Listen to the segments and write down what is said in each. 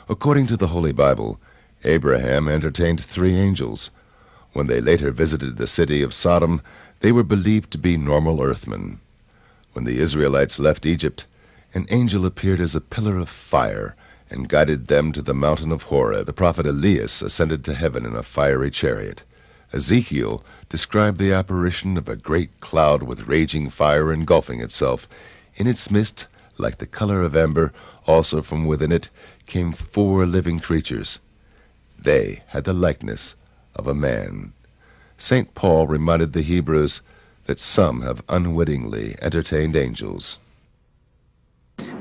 According to the Holy Bible, Abraham entertained 3 angels. When they later visited the city of Sodom, they were believed to be normal earthmen. When the Israelites left Egypt, an angel appeared as a pillar of fire and guided them to the mountain of Horeb. The prophet Elias ascended to heaven in a fiery chariot. Ezekiel described the apparition of a great cloud with raging fire engulfing itself. In its midst, like the color of amber, also from within it came 4 living creatures. They had the likeness of a man. St. Paul reminded the Hebrews that some have unwittingly entertained angels.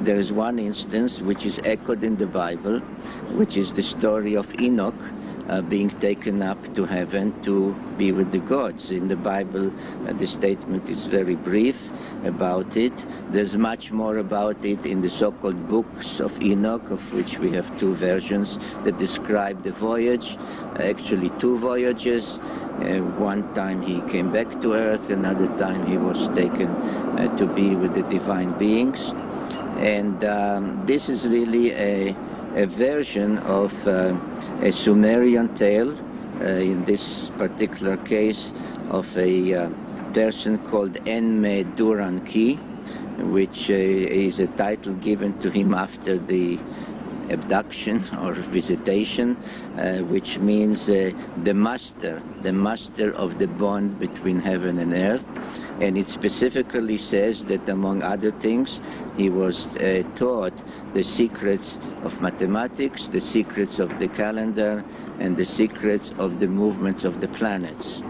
There is one instance which is echoed in the Bible, which is the story of Enoch being taken up to heaven to be with the gods. In the Bible, the statement is very brief about it. There's much more about it in the so-called books of Enoch, of which we have 2 versions that describe the voyage, actually 2 voyages. One time he came back to earth, another time he was taken to be with the divine beings. And this is really a version of a Sumerian tale, in this particular case of a person called Enme-Duran-Ki, which is a title given to him after the abduction or visitation, which means the master of the bond between heaven and earth. And it specifically says that, among other things, he was taught the secrets of mathematics, the secrets of the calendar, and the secrets of the movements of the planets.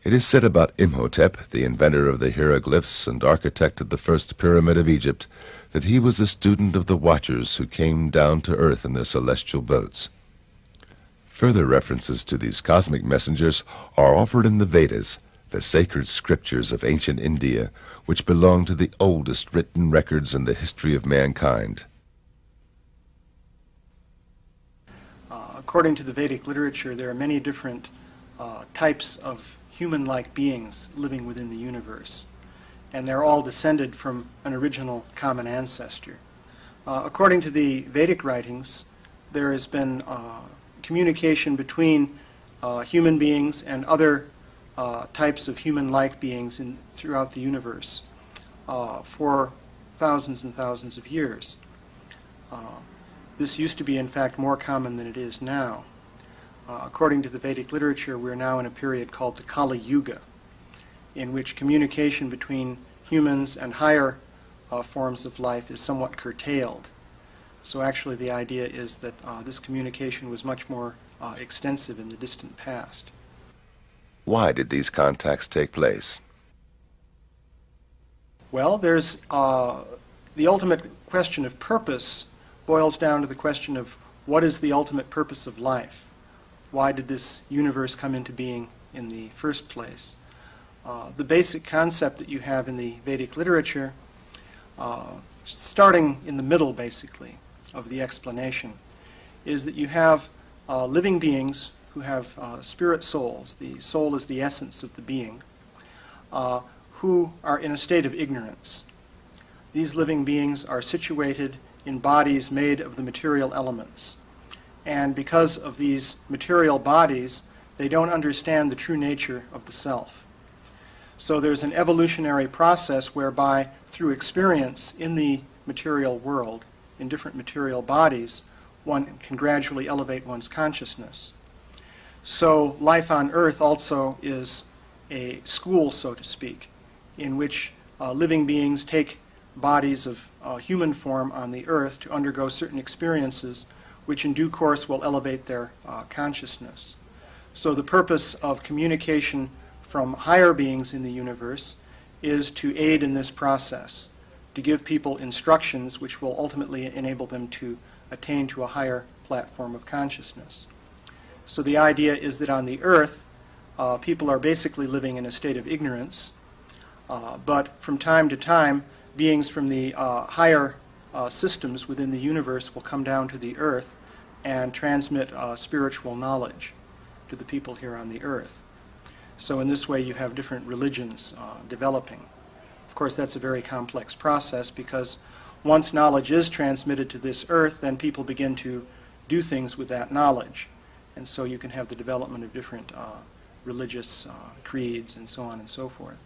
It is said about Imhotep, the inventor of the hieroglyphs and architect of the first pyramid of Egypt, that he was a student of the Watchers who came down to earth in their celestial boats. Further references to these cosmic messengers are offered in the Vedas, the sacred scriptures of ancient India, which belong to the oldest written records in the history of mankind. According to the Vedic literature, there are many different types of human-like beings living within the universe, and they're all descended from an original common ancestor. According to the Vedic writings, there has been communication between human beings and other types of human-like beings throughout the universe for thousands and thousands of years. This used to be, in fact, more common than it is now. According to the Vedic literature, we're now in a period called the Kali Yuga, in which communication between humans and higher forms of life is somewhat curtailed. So actually the idea is that this communication was much more extensive in the distant past. Why did these contacts take place? Well, there's the ultimate question of purpose boils down to the question of what is the ultimate purpose of life? Why did this universe come into being in the first place? The basic concept that you have in the Vedic literature, starting in the middle basically of the explanation, is that you have living beings who have spirit souls. The soul is the essence of the being, who are in a state of ignorance. These living beings are situated in bodies made of the material elements. And because of these material bodies, they don't understand the true nature of the self. So there's an evolutionary process whereby, through experience in the material world, in different material bodies, one can gradually elevate one's consciousness. So life on Earth also is a school, so to speak, in which living beings take bodies of human form on the Earth to undergo certain experiences which in due course will elevate their consciousness. So the purpose of communication from higher beings in the universe is to aid in this process, to give people instructions which will ultimately enable them to attain to a higher platform of consciousness. So the idea is that on the Earth, people are basically living in a state of ignorance, but from time to time, beings from the higher systems within the universe will come down to the Earth and transmit spiritual knowledge to the people here on the Earth. So in this way you have different religions developing. Of course, that's a very complex process because once knowledge is transmitted to this earth, then people begin to do things with that knowledge. And so you can have the development of different religious creeds and so on and so forth.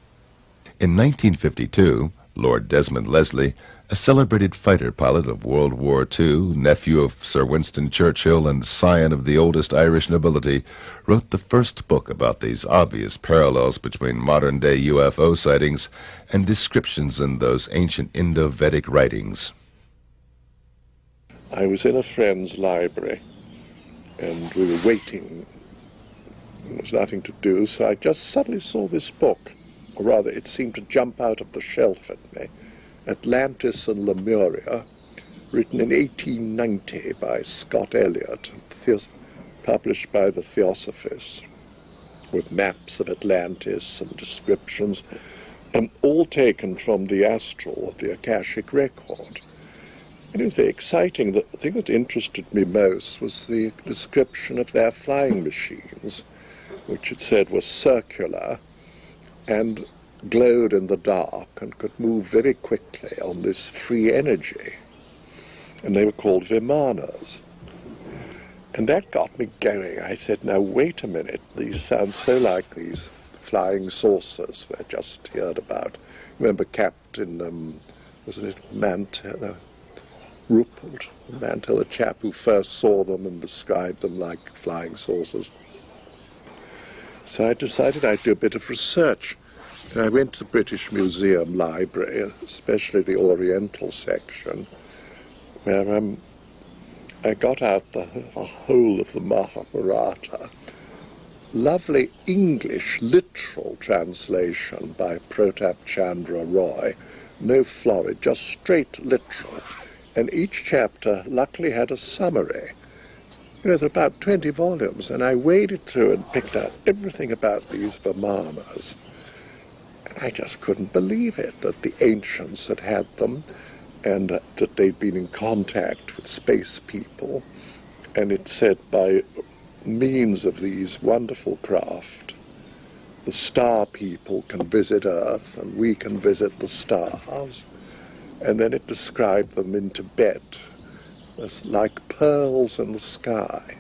In 1952, Lord Desmond Leslie, a celebrated fighter pilot of World War II, nephew of Sir Winston Churchill and scion of the oldest Irish nobility, wrote the first book about these obvious parallels between modern-day UFO sightings and descriptions in those ancient Indo-Vedic writings. I was in a friend's library, and we were waiting. There was nothing to do, so I just suddenly saw this book. Or rather, it seemed to jump out of the shelf at me. Atlantis and Lemuria, written in 1890 by Scott Elliott, published by the Theosophists, with maps of Atlantis and descriptions, and all taken from the astral, the Akashic record. And it was very exciting. The thing that interested me most was the description of their flying machines, which it said were circular and glowed in the dark and could move very quickly on this free energy. And they were called Vimanas. And that got me going. I said, now wait a minute, these sound so like these flying saucers we just heard about. Remember Captain, wasn't it Mantell, Ruppelt, Mantell, the chap who first saw them and described them like flying saucers. So I decided I'd do a bit of research. And I went to the British Museum Library, especially the Oriental section, where I got out the whole of the Mahabharata. Lovely English literal translation by Pratap Chandra Roy. No florid, just straight literal. And each chapter luckily had a summary. You know, there were about 20 volumes, and I waded through and picked out everything about these Vimanas. And I just couldn't believe it, that the ancients had had them, and that they'd been in contact with space people. And it said by means of these wonderful craft, the star people can visit Earth, and we can visit the stars. And then it described them in Tibet as like pearls in the sky.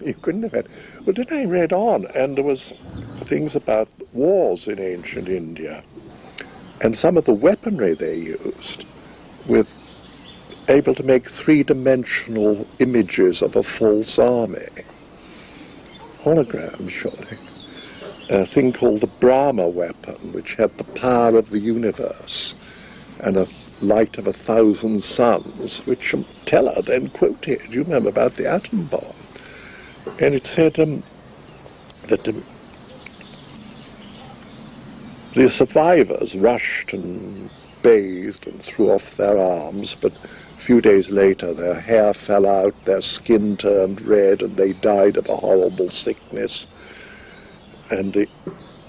You couldn't have had... Well, then I read on, and there was things about wars in ancient India, and some of the weaponry they used, with able to make three-dimensional images of a false army. Hologram, surely. A thing called the Brahma weapon, which had the power of the universe, and a light of 1,000 suns, which Teller then quoted. You remember about the atom bomb. And it said that the survivors rushed and bathed and threw off their arms, but a few days later their hair fell out, their skin turned red, and they died of a horrible sickness. And the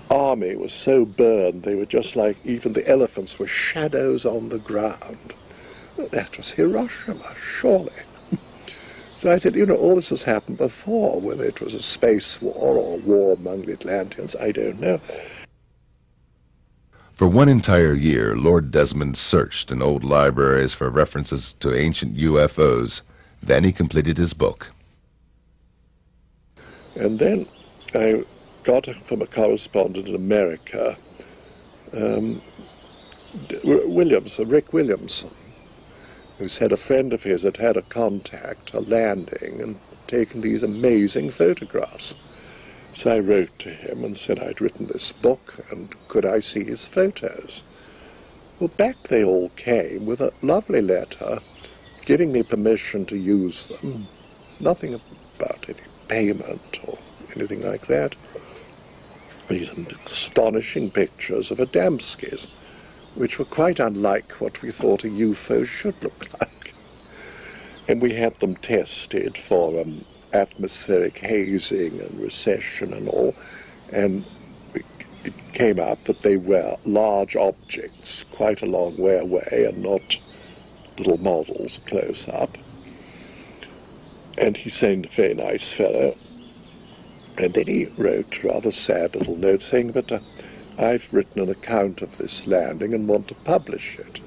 army was so burned, they were just like, even the elephants were shadows on the ground. That was Hiroshima, surely. So I said, you know, all this has happened before, whether it was a space war or war among the Atlanteans, I don't know. For one entire year, Lord Desmond searched in old libraries for references to ancient UFOs. Then he completed his book. And then I got from a correspondent in America, Rick Williamson, who said a friend of his had had a contact, a landing, and taken these amazing photographs. So I wrote to him and said I'd written this book, and could I see his photos? Well, back they all came with a lovely letter giving me permission to use them. Nothing about any payment or anything like that. These astonishing pictures of Adamskis, which were quite unlike what we thought a UFO should look like. And we had them tested for atmospheric hazing and recession and all, and it came out that they were large objects quite a long way away and not little models close up. And he seemed a very nice fellow. And then he wrote a rather sad little note saying that I've written an account of this landing and want to publish it.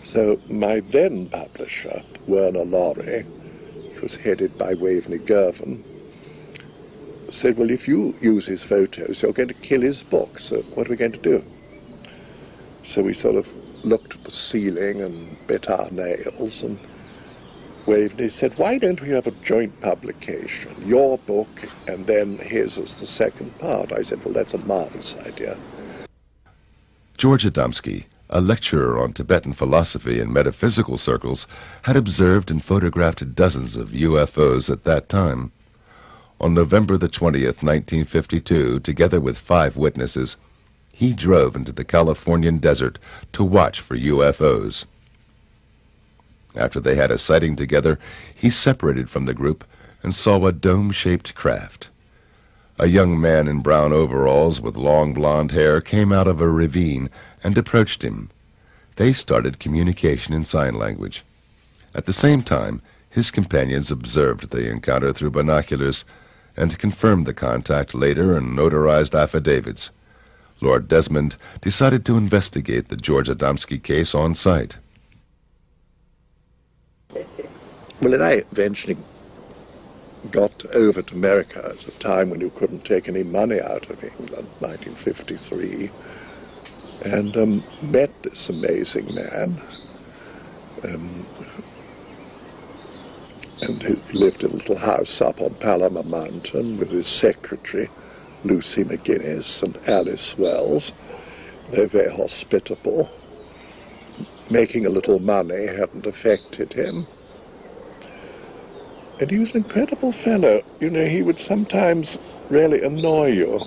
So my then publisher, Werner Lorry, which was headed by Waveney Girvan, said, well, if you use his photos, you're going to kill his book, so what are we going to do? So we sort of looked at the ceiling and bit our nails, and Waveney said, why don't we have a joint publication, your book and then his as the second part? I said, well, that's a marvelous idea. George Adamski, a lecturer on Tibetan philosophy in metaphysical circles, had observed and photographed dozens of UFOs at that time. On November the 20th, 1952, together with 5 witnesses, he drove into the Californian desert to watch for UFOs. After they had a sighting together, he separated from the group and saw a dome-shaped craft. A young man in brown overalls with long blonde hair came out of a ravine and approached him. They started communication in sign language. At the same time, his companions observed the encounter through binoculars and confirmed the contact later in notarized affidavits. Lord Desmond decided to investigate the George Adamski case on site. Well, then I eventually got over to America at a time when you couldn't take any money out of England, 1953, and met this amazing man. And he lived in a little house up on Palomar Mountain with his secretary, Lucy McGuinness, and Alice Wells. They were very hospitable. Making a little money hadn't affected him. And he was an incredible fellow. You know, he would sometimes really annoy you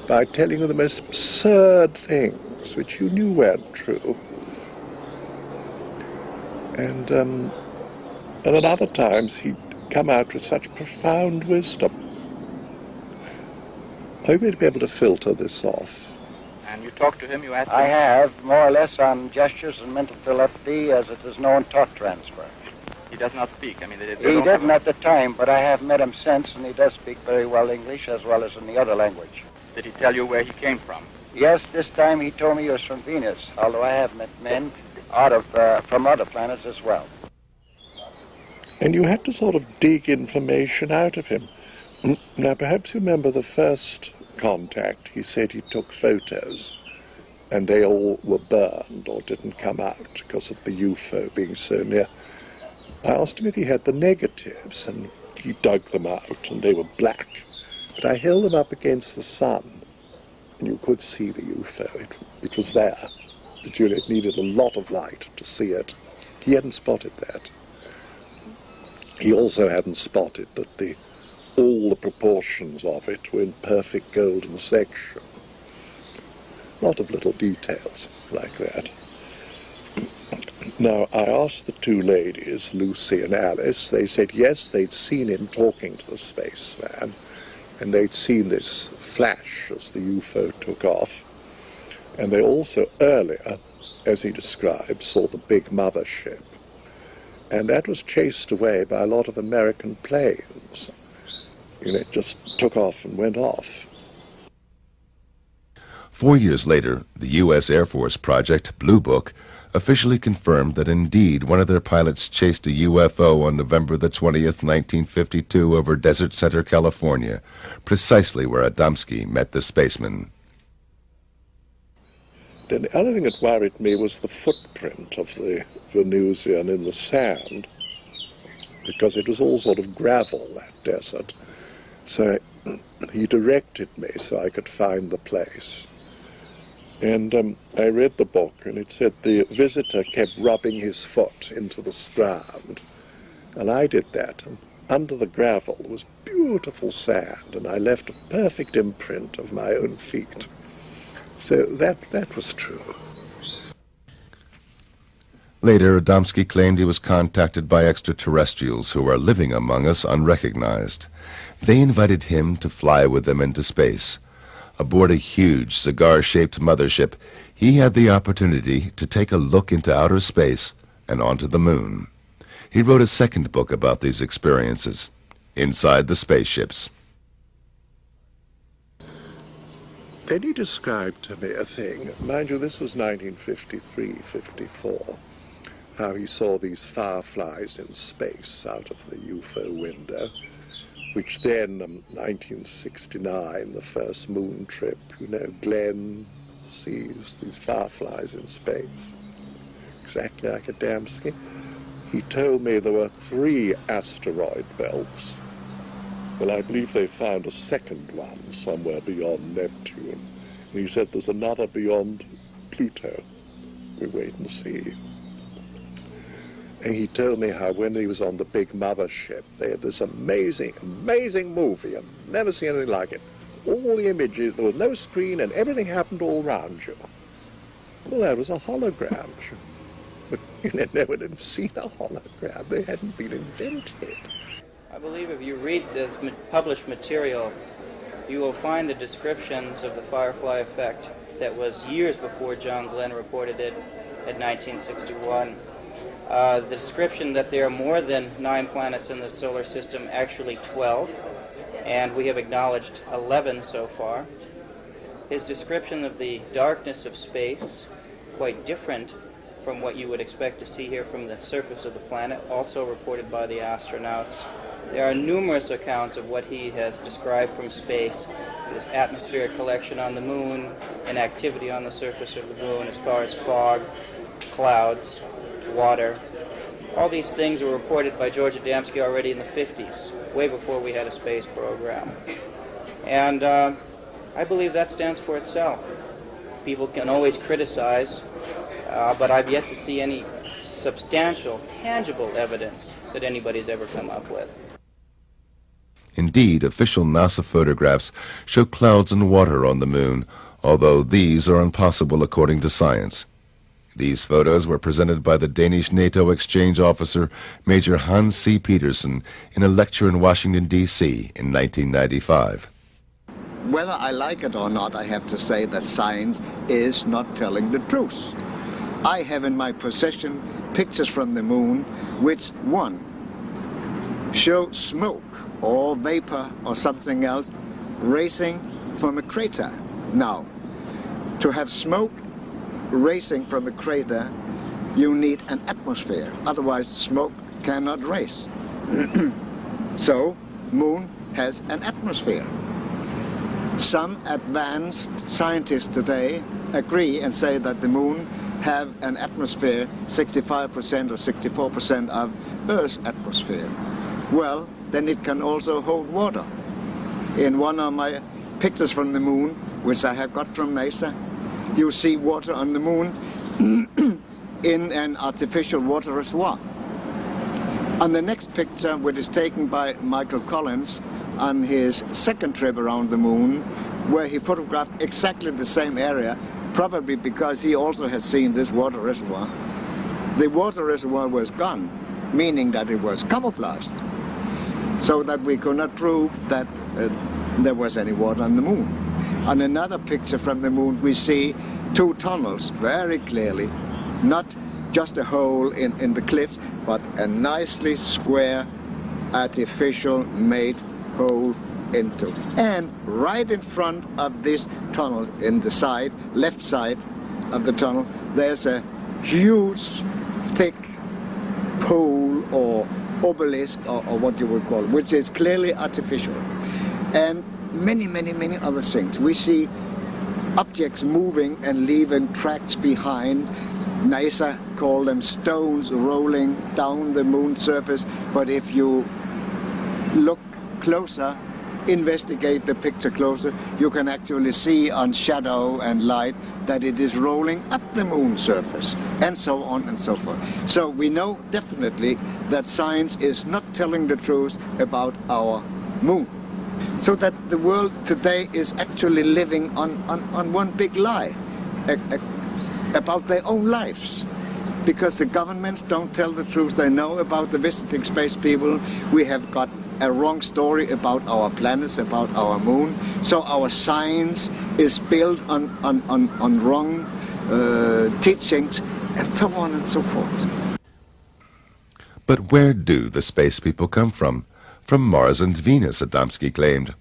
by telling you the most absurd things which you knew weren't true. And at other times he'd come out with such profound wisdom. Are you going to be able to filter this off? And you talked to him, you asked him? I have, more or less on gestures and mental telepathy, as it is known, thought transfer. He does not speak. I mean, He didn't at the time, but I have met him since, and he does speak very well English as well as in the other language. Did he tell you where he came from? Yes, this time he told me he was from Venus, although I have met men from other planets as well. And you had to sort of dig information out of him. Now, perhaps you remember the first contact. He said he took photos, and they all were burned or didn't come out because of the UFO being so near. I asked him if he had the negatives, and he dug them out, and they were black. But I held them up against the sun, and you could see the UFO. It was there. But it needed a lot of light to see it. He hadn't spotted that. He also hadn't spotted that all the proportions of it were in perfect golden section. A lot of little details like that. Now, I asked the 2 ladies, Lucy and Alice. They said yes, they'd seen him talking to the spaceman, and they'd seen this flash as the UFO took off. And they also earlier, as he described, saw the big mothership. And that was chased away by a lot of American planes. You know, it just took off and went off. 4 years later, the U.S. Air Force project, Blue Book, officially confirmed that indeed one of their pilots chased a UFO on November the 20th, 1952 over Desert Center, California, precisely where Adamski met the spaceman. And the other thing that worried me was the footprint of the Venusian in the sand, because it was all sort of gravel, that desert. So he directed me so I could find the place. And I read the book, and it said the visitor kept rubbing his foot into the ground. And I did that, and under the gravel was beautiful sand, and I left a perfect imprint of my own feet. So that was true. Later, Adamski claimed he was contacted by extraterrestrials who are living among us unrecognized. They invited him to fly with them into space. Aboard a huge cigar-shaped mothership, he had the opportunity to take a look into outer space and onto the moon. He wrote a second book about these experiences, Inside the Spaceships. Then he described to me a thing, mind you, this was 1953-54, how he saw these fireflies in space out of the UFO window, which then, 1969, the first moon trip, you know, Glenn sees these fireflies in space, exactly like Adamski. He told me there were 3 asteroid belts. Well, I believe they found a second one somewhere beyond Neptune. And he said there's another beyond Pluto. We wait and see. And he told me how when he was on the big mothership, they had this amazing, amazing movie. I've never seen anything like it. All the images, there was no screen, and everything happened all around you. Well, that was a hologram. But you know, no one had seen a hologram. They hadn't been invented. I believe if you read this published material, you will find the descriptions of the firefly effect that was years before John Glenn reported it in 1961. The description that there are more than 9 planets in the solar system, actually 12, and we have acknowledged 11 so far. His description of the darkness of space, quite different from what you would expect to see here from the surface of the planet, also reported by the astronauts. There are numerous accounts of what he has described from space, this atmospheric collection on the moon, and activity on the surface of the moon as far as fog, clouds, water. All these things were reported by George Adamski already in the 50s, way before we had a space program. And I believe that stands for itself. People can always criticize, but I've yet to see any substantial, tangible evidence that anybody's ever come up with. Indeed, official NASA photographs show clouds and water on the moon, although these are impossible according to science. These photos were presented by the Danish NATO exchange officer, Major Hans C. Petersen, in a lecture in Washington, D.C. in 1995. Whether I like it or not, I have to say that science is not telling the truth. I have in my possession pictures from the moon which, one, show smoke or vapor or something else racing from a crater. Now, to have smoke racing from a crater, you need an atmosphere. Otherwise, smoke cannot race. So, moon has an atmosphere. Some advanced scientists today agree and say that the moon have an atmosphere 65% or 64% of Earth's atmosphere. Well, then it can also hold water. In one of my pictures from the moon, which I have got from NASA, you see water on the moon in an artificial water reservoir. On the next picture, which is taken by Michael Collins on his second trip around the moon, where he photographed exactly the same area, probably because he also had seen this water reservoir. The water reservoir was gone, meaning that it was camouflaged, so that we could not prove that there was any water on the moon. On another picture from the moon, we see 2 tunnels very clearly, not just a hole in the cliffs, but a nicely square, artificial made hole into. And right in front of this tunnel, in the side, left side of the tunnel, there's a huge, thick pole or obelisk, or what you would call it, which is clearly artificial. And many, many, many other things. We see objects moving and leaving tracks behind. NASA call them stones rolling down the moon's surface, but if you look closer, investigate the picture closer, you can actually see on shadow and light that it is rolling up the moon's surface, and so on and so forth. So we know definitely that science is not telling the truth about our moon. So that the world today is actually living on one big lie about their own lives. Because the governments don't tell the truth they know about the visiting space people. We have got a wrong story about our planets, about our moon. So our science is built on wrong teachings, and so on and so forth. But where do the space people come from? From Mars and Venus, Adamski claimed.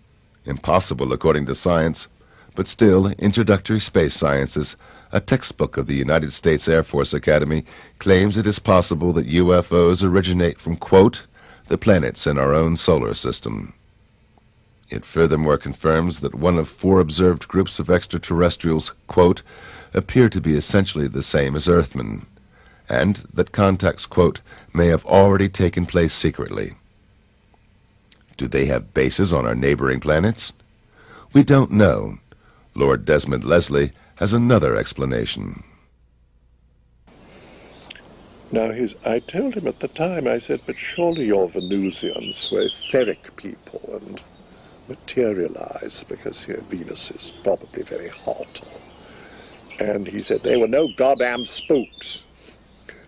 Impossible according to science, But still, Introductory Space Sciences, a textbook of the United States Air Force Academy, claims it is possible that UFOs originate from, quote, the planets in our own solar system. It furthermore confirms that one of 4 observed groups of extraterrestrials, quote, appear to be essentially the same as Earthmen, and that contacts, quote, may have already taken place secretly. Do they have bases on our neighboring planets? We don't know. Lord Desmond Leslie has another explanation. Now, I told him at the time, I said, but surely your Venusians were etheric people and materialize because Venus is probably very hot. And he said, they were no goddamn spooks.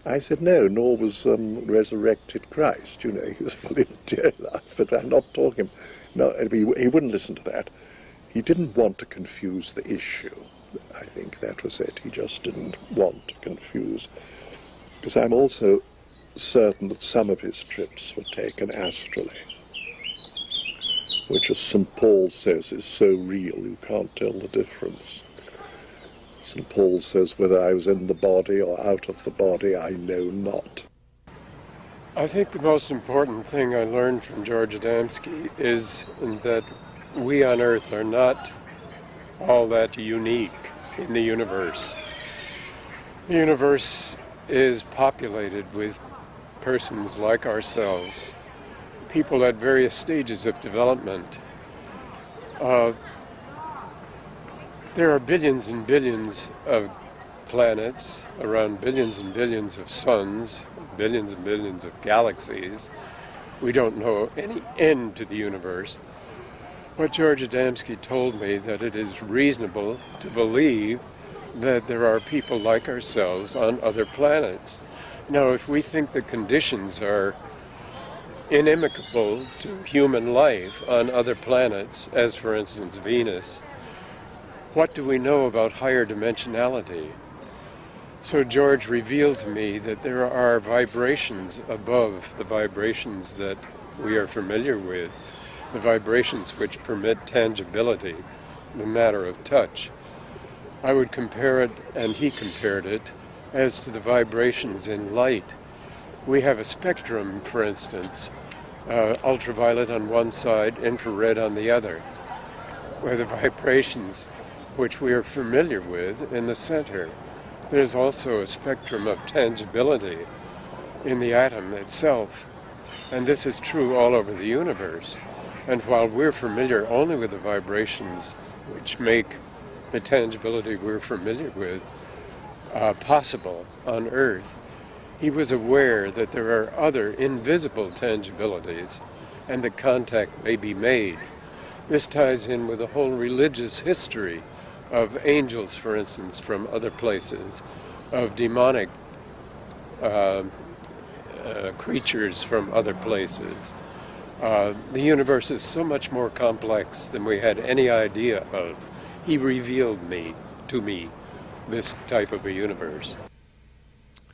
I said, no, nor was resurrected Christ. You know, he was fully materialized, but I'm not talking. No, he wouldn't listen to that. He didn't want to confuse the issue. I think that was it. He just didn't want to confuse. Because I'm also certain that some of his trips were taken astrally, which, as St. Paul says, is so real you can't tell the difference. St. Paul says, whether I was in the body or out of the body, I know not. I think the most important thing I learned from George Adamski is that we on Earth are not all that unique in the universe. The universe is populated with persons like ourselves, people at various stages of development. There are billions and billions of planets, around billions and billions of suns, billions and billions of galaxies. We don't know any end to the universe. But George Adamski told me that it is reasonable to believe that there are people like ourselves on other planets. Now, if we think the conditions are inimical to human life on other planets, as for instance Venus, what do we know about higher dimensionality? So George revealed to me that there are vibrations above the vibrations that we are familiar with, the vibrations which permit tangibility, the matter of touch. I would compare it, and he compared it, as to the vibrations in light. We have a spectrum, for instance, ultraviolet on one side, infrared on the other, where the vibrations which we are familiar with in the center. There's also a spectrum of tangibility in the atom itself, and this is true all over the universe. And while we're familiar only with the vibrations which make the tangibility we're familiar with possible on Earth, he was aware that there are other invisible tangibilities and that contact may be made. This ties in with the whole religious history of angels, for instance, from other places, of demonic creatures from other places. The universe is so much more complex than we had any idea of. He revealed to me this type of a universe.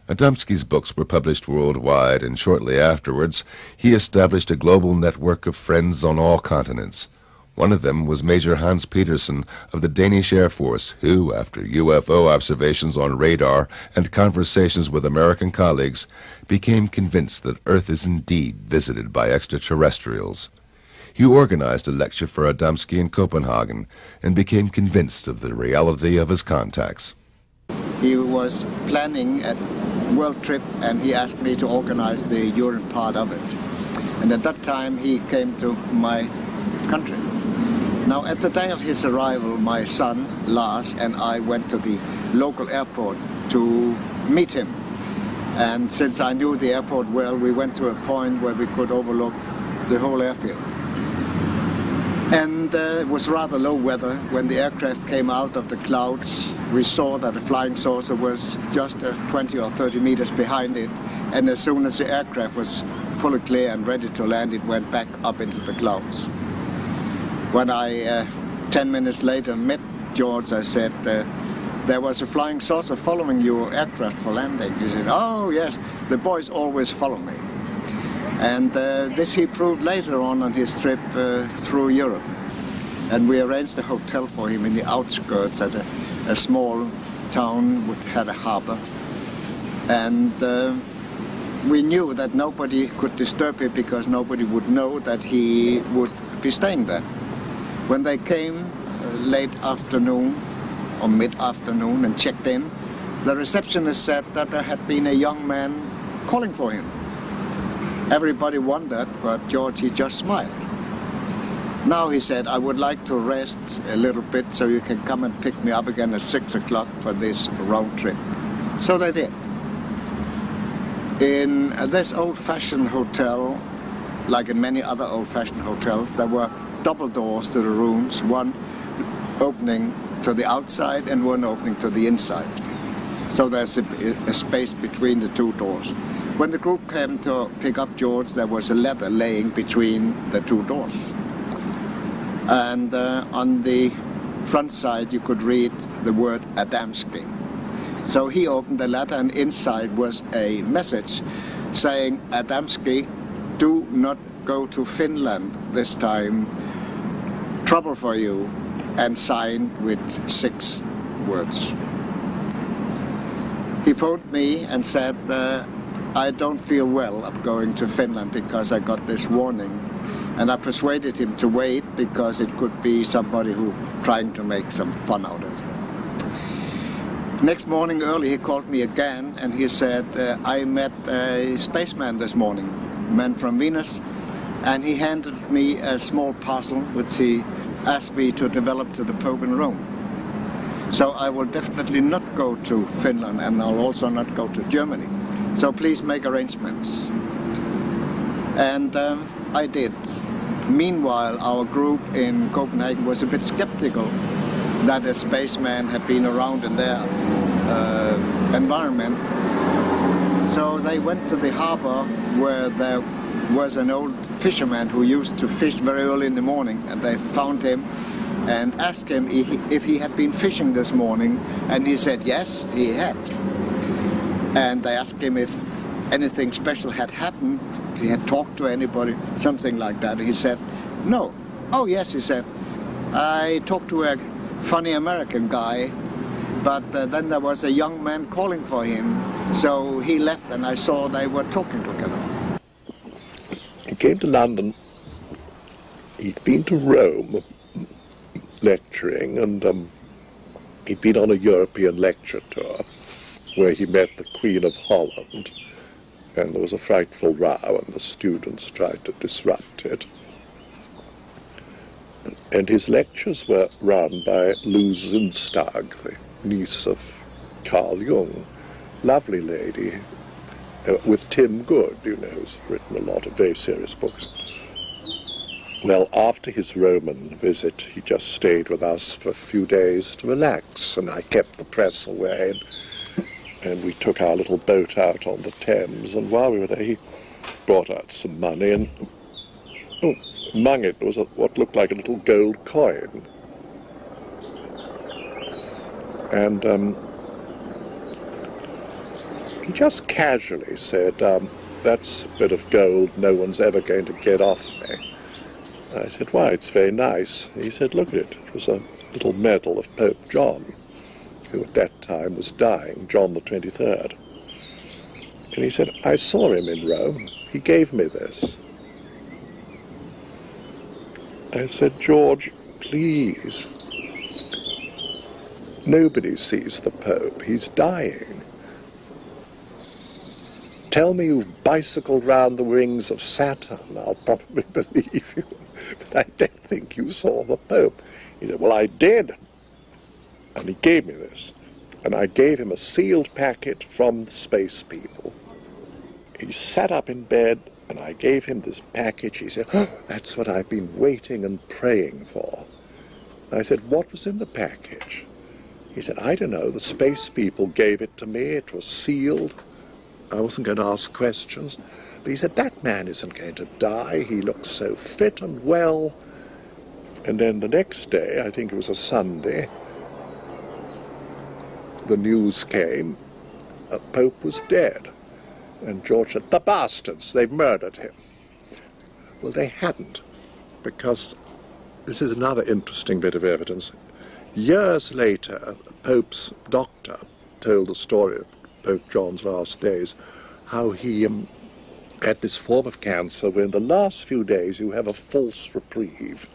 Adamski's books were published worldwide, and shortly afterwards he established a global network of friends on all continents. One of them was Major Hans Petersen of the Danish Air Force, who, after UFO observations on radar and conversations with American colleagues, became convinced that Earth is indeed visited by extraterrestrials. He organized a lecture for Adamski in Copenhagen and became convinced of the reality of his contacts. He was planning a world trip, and he asked me to organize the Europe part of it. And at that time he came to my country. Now, at the day of his arrival, my son, Lars, and I went to the local airport to meet him. And since I knew the airport well, we went to a point where we could overlook the whole airfield. And it was rather low weather. When the aircraft came out of the clouds, we saw that the flying saucer was just 20 or 30 meters behind it. And as soon as the aircraft was fully clear and ready to land, it went back up into the clouds. When I, 10 minutes later, met George, I said, there was a flying saucer following your aircraft for landing. He said, oh yes, the boys always follow me. And this he proved later on his trip through Europe. and we arranged a hotel for him in the outskirts at a small town which had a harbor. And we knew that nobody could disturb him because nobody would know that he would be staying there. When they came late afternoon or mid-afternoon and checked in, the receptionist said that there had been a young man calling for him. Everybody wondered, but George, he just smiled. Now he said, I would like to rest a little bit so you can come and pick me up again at 6 o'clock for this round trip. So they did. In this old-fashioned hotel, like in many other old-fashioned hotels, there were double doors to the rooms, one opening to the outside and one opening to the inside. So there's a space between the two doors. When the group came to pick up George, there was a ladder laying between the two doors. And on the front side you could read the word Adamski. So he opened the ladder, and inside was a message saying, Adamski, do not go to Finland this time, trouble for you, and signed with 6 words. He phoned me and said, I don't feel well of going to Finland because I got this warning. And I persuaded him to wait because it could be somebody who trying to make some fun out of it. Next morning early he called me again and he said, I met a spaceman this morning, a man from Venus, and he handed me a small parcel which he asked me to develop to the Pope in Rome. So I will definitely not go to Finland, and I'll also not go to Germany. So please make arrangements. And I did. Meanwhile, our group in Copenhagen was a bit skeptical that a spaceman had been around in their environment. So they went to the harbor where there was an old fisherman who used to fish very early in the morning, and they found him and asked him if he had been fishing this morning, and he said yes, he had. And they asked him if anything special had happened, if he had talked to anybody, something like that. He said, no. Oh yes, he said, I talked to a funny American guy, but then there was a young man calling for him, so he left and I saw they were talking together. He came to London. He'd been to Rome lecturing, and he'd been on a European lecture tour where he met the Queen of Holland, and there was a frightful row and the students tried to disrupt it. And his lectures were run by Lou Zinstag, the niece of Carl Jung, lovely lady, with Tim Good, you know, who's written a lot of very serious books. Well, after his Roman visit, he just stayed with us for a few days to relax, and I kept the press away, and we took our little boat out on the Thames, and while we were there, he brought out some money, and among it was what looked like a little gold coin. And he just casually said, that's a bit of gold no one's ever going to get off me. I said, why, it's very nice. He said, look at it. It was a little medal of Pope John, who at that time was dying, John the 23rd. And he said, I saw him in Rome. He gave me this. I said, George, please. Nobody sees the Pope. He's dying. Tell me you've bicycled round the rings of Saturn. I'll probably believe you. But I don't think you saw the Pope. He said, well, I did. And he gave me this. And I gave him a sealed packet from the space people. He sat up in bed, and I gave him this package. He said, oh, that's what I've been waiting and praying for. I said, what was in the package? He said, I don't know. The space people gave it to me. It was sealed. I wasn't going to ask questions. But he said, that man isn't going to die. He looks so fit and well. And then the next day, I think it was a Sunday, the news came, the Pope was dead. And George said, the bastards, they've murdered him. Well, they hadn't, because this is another interesting bit of evidence. Years later, the Pope's doctor told the story of Pope John's last days, how he had this form of cancer where in the last few days you have a false reprieve.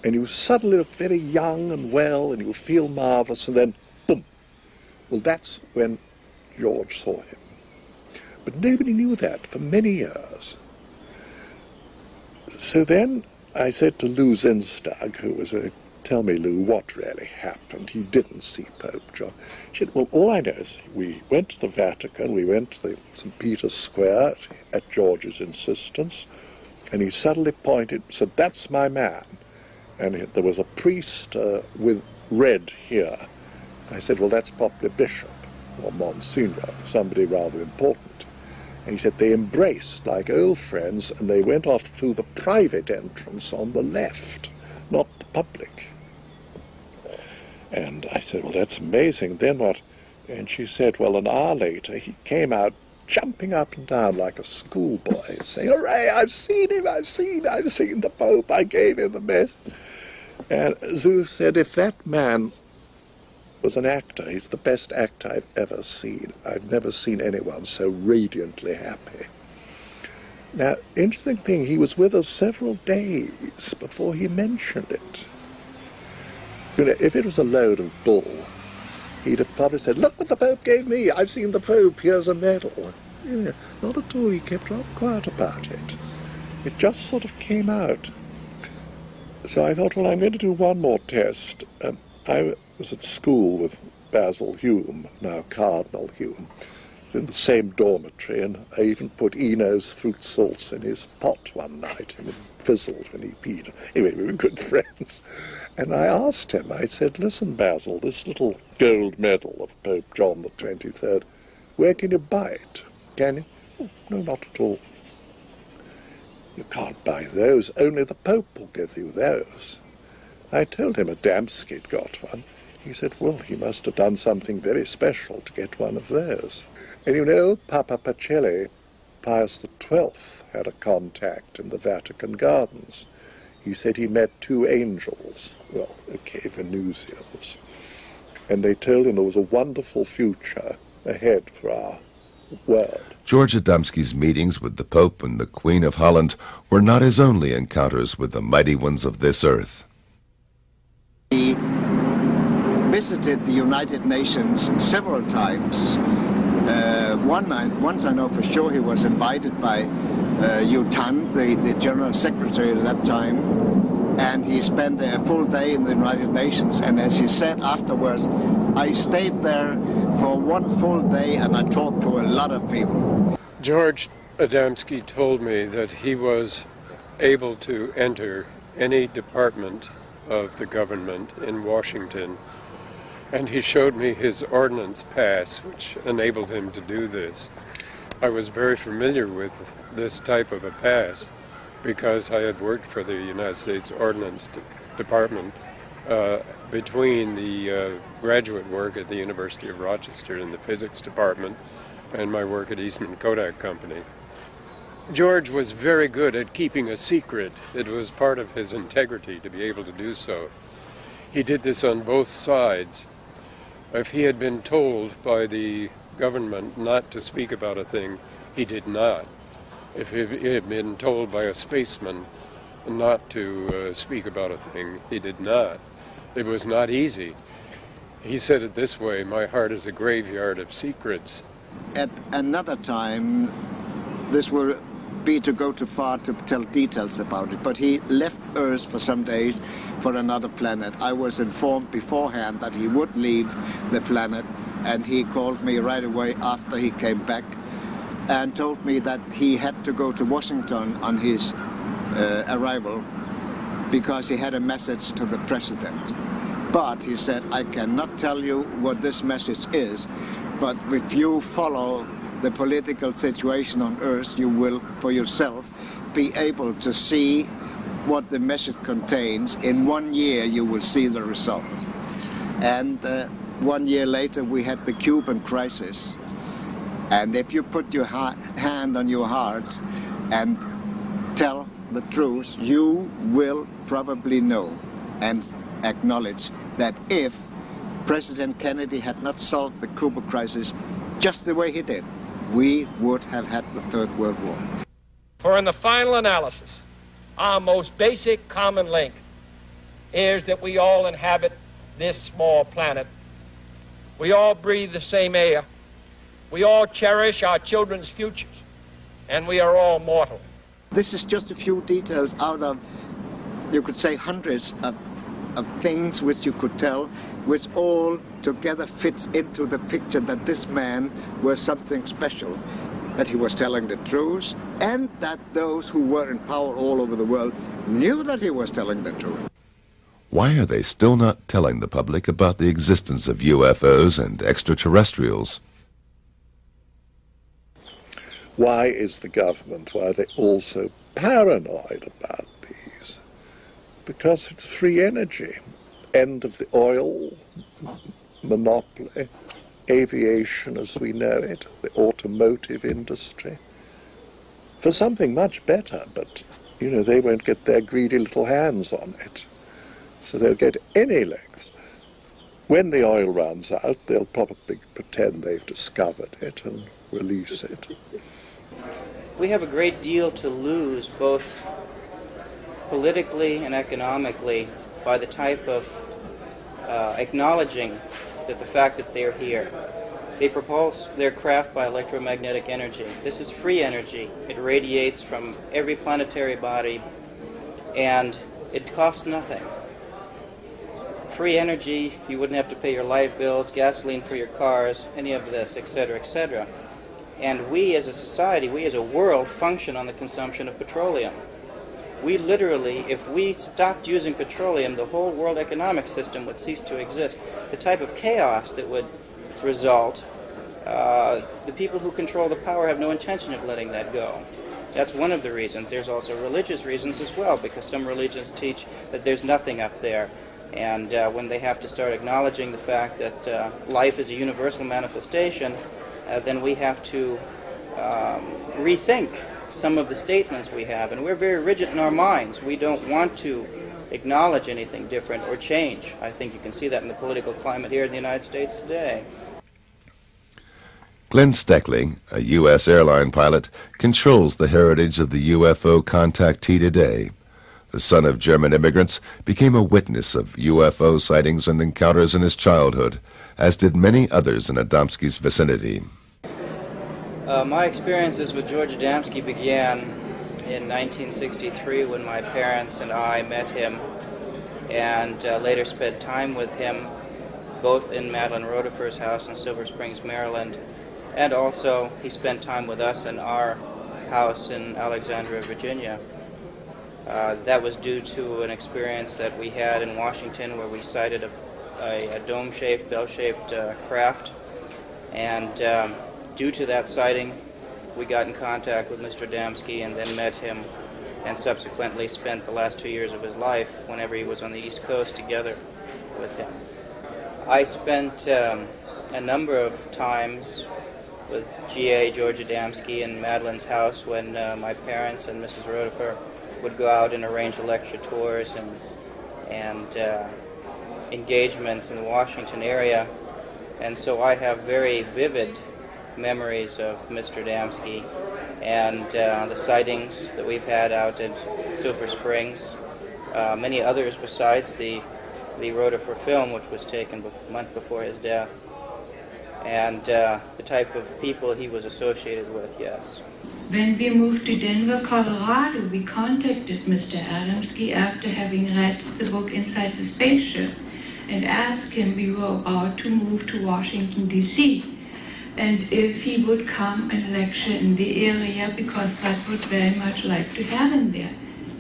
And you suddenly look very young and well, and you feel marvellous, and then, boom. Well, that's when George saw him. But nobody knew that for many years. So then I said to Lou Zinstag, who was tell me, Lou, what really happened? He didn't see Pope John. She said, well, all I know is we went to the Vatican, we went to the St. Peter's Square at George's insistence, and he suddenly pointed, said, that's my man. And there was a priest with red here. I said, well, that's probably a bishop or Monsignor, somebody rather important. And he said they embraced like old friends, and they went off through the private entrance on the left, not the public. And I said, well, that's amazing. Then what? And she said, well, an hour later, he came out jumping up and down like a schoolboy, saying, hooray, I've seen him, I've seen the Pope, I gave him the best. And Zeus said, if that man was an actor, he's the best actor I've ever seen. I've never seen anyone so radiantly happy. Now, interesting thing, he was with us several days before he mentioned it. You know, if it was a load of bull, he'd have probably said, look what the Pope gave me, I've seen the Pope, here's a medal. You know, not at all, he kept rather quiet about it. It just sort of came out. So I thought, well, I'm going to do one more test. I was at school with Basil Hume, now Cardinal Hume, in the same dormitory, and I even put Eno's fruit salts in his pot one night, and it fizzled when he peed. Anyway, we were good friends. And I asked him, I said, listen, Basil, this little gold medal of Pope John the 23rd, where can you buy it? Can you? Oh, no, not at all. You can't buy those, only the Pope will give you those. I told him Adamski'd got one. He said, well, he must have done something very special to get one of those. And you know, Papa Pacelli, Pius XII, had a contact in the Vatican Gardens. He said he met two angels, well, okay, Venusians, and they told him there was a wonderful future ahead for our world. George Adamski's meetings with the Pope and the Queen of Holland were not his only encounters with the mighty ones of this earth. He visited the United Nations several times. Once I know for sure he was invited by U Thant, the General Secretary at that time, and he spent a full day in the United Nations, and as he said afterwards, I stayed there for one full day and I talked to a lot of people. George Adamski told me that he was able to enter any department of the government in Washington, and he showed me his ordnance pass, which enabled him to do this. I was very familiar with this type of a pass because I had worked for the United States Ordnance Department between the graduate work at the University of Rochester in the physics department and my work at Eastman Kodak Company. George was very good at keeping a secret. It was part of his integrity to be able to do so. He did this on both sides. If he had been told by the government not to speak about a thing, he did not. If he had been told by a spaceman not to speak about a thing, he did not. It was not easy. He said it this way, my heart is a graveyard of secrets. At another time, this will be to go too far to tell details about it, but he left Earth for some days for another planet. I was informed beforehand that he would leave the planet, and he called me right away after he came back and told me that he had to go to Washington on his arrival because he had a message to the president. But he said, I cannot tell you what this message is, but if you follow the political situation on Earth, you will, for yourself, be able to see what the message contains. In 1 year, you will see the result. And 1 year later, we had the Cuban crisis. And if you put your hand on your heart and tell the truth, you will probably know and acknowledge that if President Kennedy had not solved the Cuba crisis just the way he did, we would have had the Third World War. For in the final analysis, our most basic common link is that we all inhabit this small planet. We all breathe the same air. We all cherish our children's futures. And we are all mortal. This is just a few details out of, you could say, hundreds of things which you could tell, which all together fits into the picture that this man was something special, that he was telling the truth, and that those who were in power all over the world knew that he was telling the truth. Why are they still not telling the public about the existence of UFOs and extraterrestrials? Why is the government, why are they all so paranoid about these? Because it's free energy. End of the oil monopoly, aviation as we know it, the automotive industry. For something much better, but, you know, they won't get their greedy little hands on it. So they'll get any lengths. When the oil runs out, they'll probably pretend they've discovered it and release it. We have a great deal to lose, both politically and economically, by the type of acknowledging that the fact that they're here. They propulse their craft by electromagnetic energy. This is free energy. It radiates from every planetary body, and it costs nothing. Free energy, you wouldn't have to pay your light bills, gasoline for your cars, any of this, etc., etc. And we as a society, we as a world, function on the consumption of petroleum. We literally, if we stopped using petroleum, the whole world economic system would cease to exist. The type of chaos that would result, the people who control the power have no intention of letting that go. That's one of the reasons. There's also religious reasons as well, because some religions teach that there's nothing up there. And when they have to start acknowledging the fact that life is a universal manifestation, then we have to rethink some of the statements we have. And we're very rigid in our minds. We don't want to acknowledge anything different or change. I think you can see that in the political climate here in the United States today. Glenn Steckling, a U.S. airline pilot, controls the heritage of the UFO contactee today. The son of German immigrants, became a witness of UFO sightings and encounters in his childhood, as did many others in Adamski's vicinity. My experiences with George Adamski began in 1963 when my parents and I met him and later spent time with him both in Madeline Rotifer's house in Silver Springs, Maryland, and also he spent time with us in our house in Alexandria, Virginia. That was due to an experience that we had in Washington where we sighted a dome-shaped, bell-shaped craft, and due to that sighting, we got in contact with Mr. Adamski and then met him and subsequently spent the last 2 years of his life whenever he was on the East Coast together with him. I spent a number of times with G.A. George Adamski in Madeline's house when my parents and Mrs. Rotifer would go out and arrange lecture tours and engagements in the Washington area. And so I have very vivid memories of Mr. Adamski and the sightings that we've had out at Silver Springs. Many others besides the Rotifer film, which was taken a month before his death. And the type of people he was associated with, yes. When we moved to Denver, Colorado, we contacted Mr. Adamski after having read the book Inside the Spaceship and asked him, we were about to move to Washington, D.C., and if he would come and lecture in the area because Fred would very much like to have him there.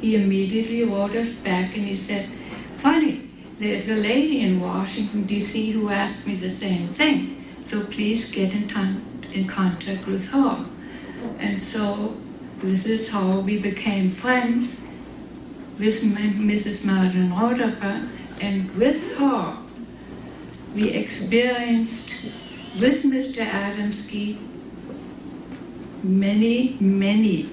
He immediately wrote us back and he said, funny, there's a lady in Washington, D.C. who asked me the same thing, so please get in contact with her. And so this is how we became friends with Mrs. Madeline Rotifer, and with her we experienced with Mr. Adamski many, many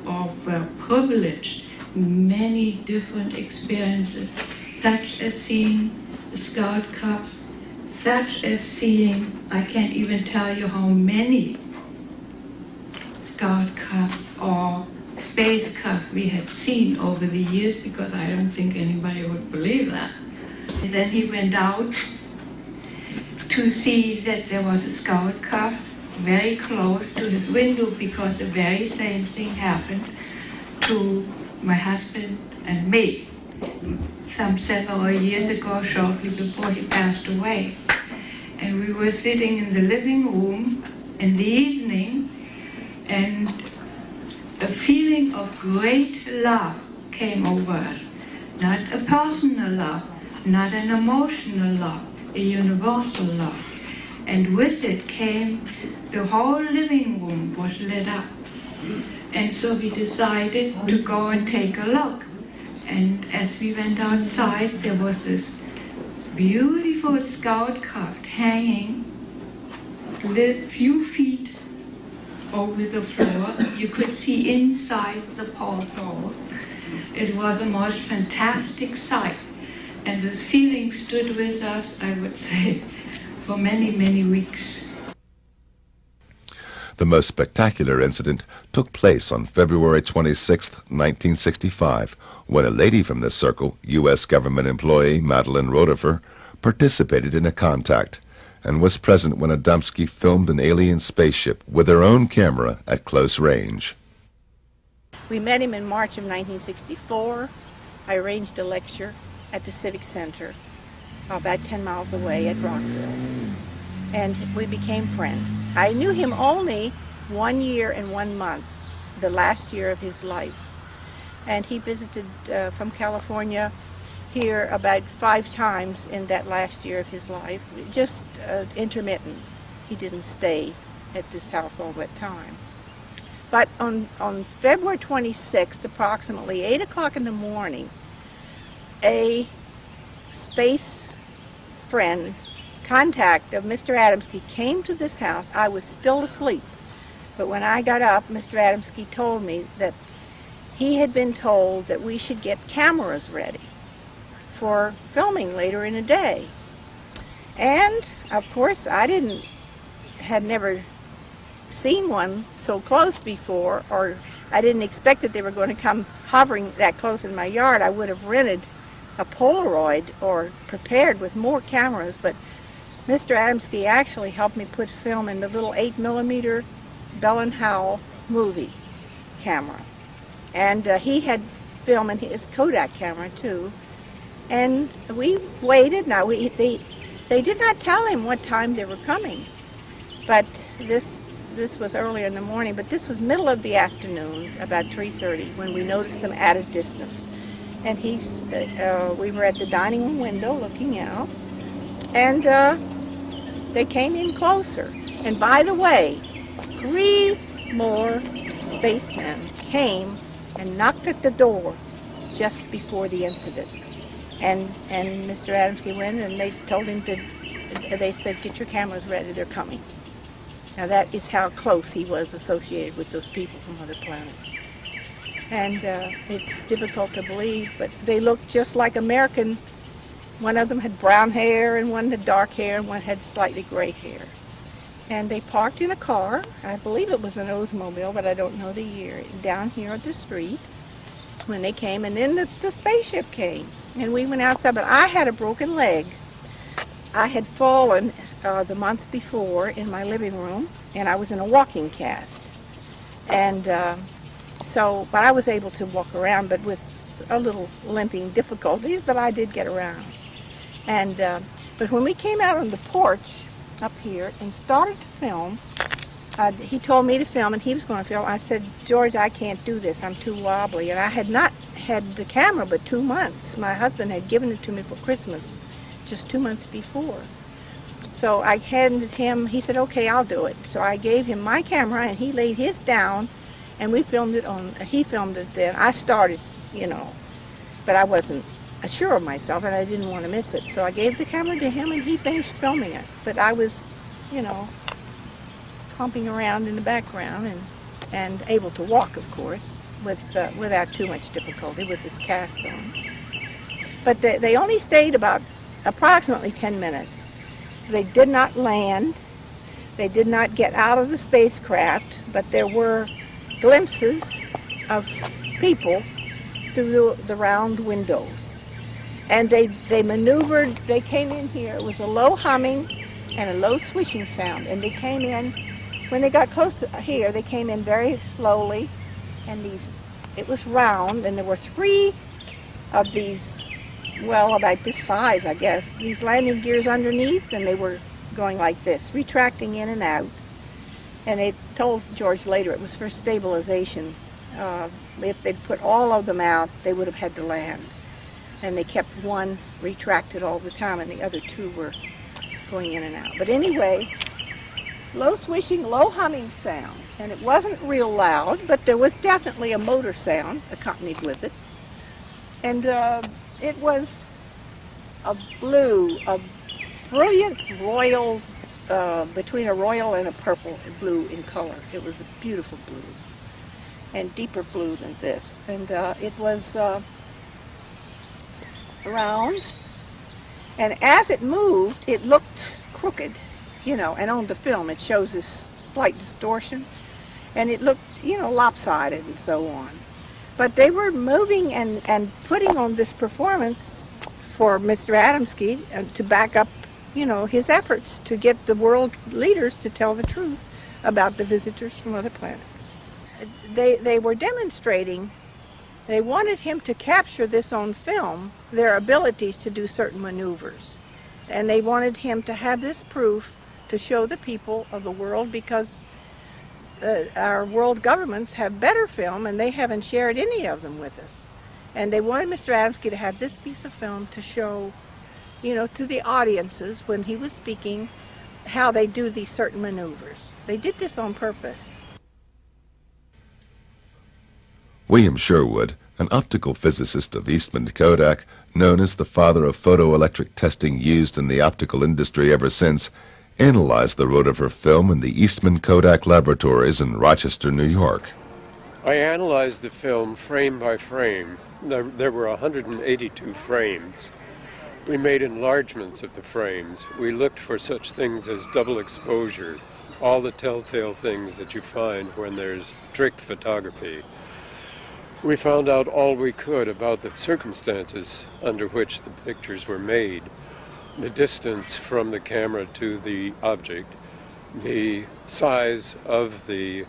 privilege, many different experiences, such as seeing the Scout Cups, such as seeing, I can't even tell you how many Scout Cups or Space Cup we had seen over the years, because I don't think anybody would believe that. And then he went out to see that there was a Scout Cup very close to his window, because the very same thing happened to my husband and me some several years ago, shortly before he passed away. And we were sitting in the living room in the evening, and a feeling of great love came over us. Not a personal love, not an emotional love, a universal love. And with it came, the whole living room was lit up. And so we decided to go and take a look. And as we went outside, there was this beautiful Scout Cup hanging a few feet over the floor. You could see inside the porthole. It was the most fantastic sight. And this feeling stood with us, I would say, for many, many weeks. The most spectacular incident took place on February 26, 1965, when a lady from this circle, U.S. government employee Madeline Rotifer, participated in a contact and was present when Adamski filmed an alien spaceship with her own camera at close range. We met him in March of 1964. I arranged a lecture at the Civic Center about 10 miles away at Rockville. And we became friends. I knew him only 1 year and 1 month, the last year of his life. And he visited from California here about 5 times in that last year of his life, just intermittent. He didn't stay at this house all that time. But on February 26th, approximately 8 o'clock in the morning, a space friend, contact of Mr. Adamski, came to this house. I was still asleep, but when I got up, Mr. Adamski told me that he had been told that we should get cameras ready for filming later in the day. And of course I had never seen one so close before, or I didn't expect that they were going to come hovering that close in my yard. I would have rented a Polaroid or prepared with more cameras, but Mr. Adamski actually helped me put film in the little 8mm Bell and Howell movie camera. And he had film in his Kodak camera too. And we waited. Now, they did not tell him what time they were coming. But this was earlier in the morning, but this was middle of the afternoon, about 3:30, when we noticed them at a distance. And we were at the dining room window looking out, and they came in closer. And by the way, 3 more spacemen came and knocked at the door just before the incident. And Mr. Adamski went, and they told him they said, "Get your cameras ready, they're coming." Now that is how close he was associated with those people from other planets. And it's difficult to believe, but they looked just like American. One of them had brown hair, and one had dark hair, and one had slightly gray hair. And they parked in a car, I believe it was an Oldsmobile, but I don't know the year, down here at the street when they came, and then the spaceship came. And we went outside, but I had a broken leg. I had fallen the month before in my living room, and I was in a walking cast. And but I was able to walk around, but with a little limping difficulties, but I did get around. And but when we came out on the porch up here and started to film, he told me to film, and he was going to film. I said, "George, I can't do this. I'm too wobbly." And I had not had the camera but 2 months. My husband had given it to me for Christmas just 2 months before. So I handed him, he said, "Okay, I'll do it." So I gave him my camera, and he laid his down, and he filmed it then. I started, but I wasn't sure of myself, and I didn't want to miss it. So I gave the camera to him, and he finished filming it. But I was, clumping around in the background and able to walk, of course. without too much difficulty with this cast on. But they only stayed about approximately 10 minutes. They did not land. They did not get out of the spacecraft, but there were glimpses of people through the round windows. And they maneuvered, they came in here. It was a low humming and a low swishing sound. And they came in, when they got close here, they came in very slowly. And it was round, and there were 3 of these, well, about this size, I guess, these landing gears underneath, and they were going like this, retracting in and out. And they told George later it was for stabilization. If they'd put all of them out, they would have had to land. And they kept one retracted all the time, and the other 2 were going in and out. But anyway, low swishing, low humming sound. And it wasn't real loud, but there was definitely a motor sound accompanied with it. And it was a brilliant royal, between a royal and a purple blue in color. It was a beautiful blue, and deeper blue than this. And it was round, and as it moved, it looked crooked, you know, and on the film it shows this slight distortion, and it looked, you know, lopsided and so on. But they were moving and putting on this performance for Mr. Adamski to back up, you know, his efforts to get the world leaders to tell the truth about the visitors from other planets. They were demonstrating, they wanted him to capture this on film, their abilities to do certain maneuvers. And they wanted him to have this proof to show the people of the world, because our world governments have better film and they haven't shared any of them with us. And they wanted Mr. Adamski to have this piece of film to show, you know, to the audiences when he was speaking, how they do these certain maneuvers. They did this on purpose. William Sherwood, an optical physicist of Eastman Kodak, known as the father of photoelectric testing used in the optical industry ever since, analyzed the rotifer film in the Eastman Kodak laboratories in Rochester, New York. I analyzed the film frame by frame. There were 182 frames. We made enlargements of the frames. We looked for such things as double exposure, all the telltale things that you find when there's trick photography. We found out all we could about the circumstances under which the pictures were made, the distance from the camera to the object, the size of the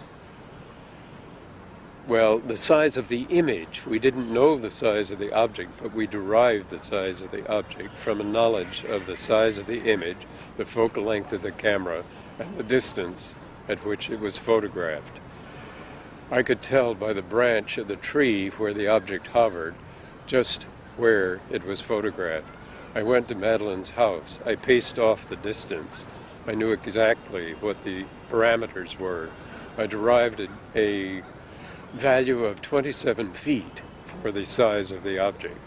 size of the image. We didn't know the size of the object, but we derived the size of the object from a knowledge of the size of the image, the focal length of the camera, and the distance at which it was photographed. I could tell by the branch of the tree where the object hovered just where it was photographed. I went to Madeline's house. I paced off the distance. I knew exactly what the parameters were. I derived a value of 27 feet for the size of the object.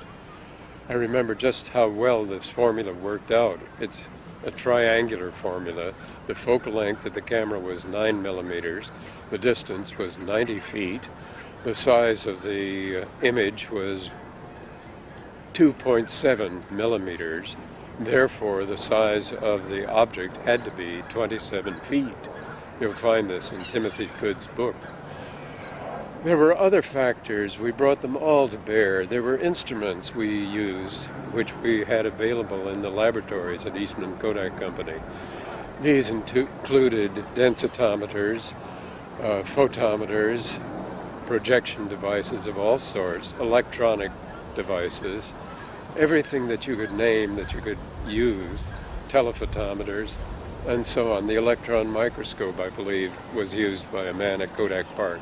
I remember just how well this formula worked out. It's a triangular formula. The focal length of the camera was 9 millimeters. The distance was 90 feet. The size of the image was 2.7 millimeters. Therefore, the size of the object had to be 27 feet. You'll find this in Timothy Good's book. There were other factors. We brought them all to bear. There were instruments we used, which we had available in the laboratories at Eastman Kodak Company. These included densitometers, photometers, projection devices of all sorts, electronic devices, everything that you could name that you could use, telephotometers, and so on. The electron microscope, I believe, was used by a man at Kodak Park.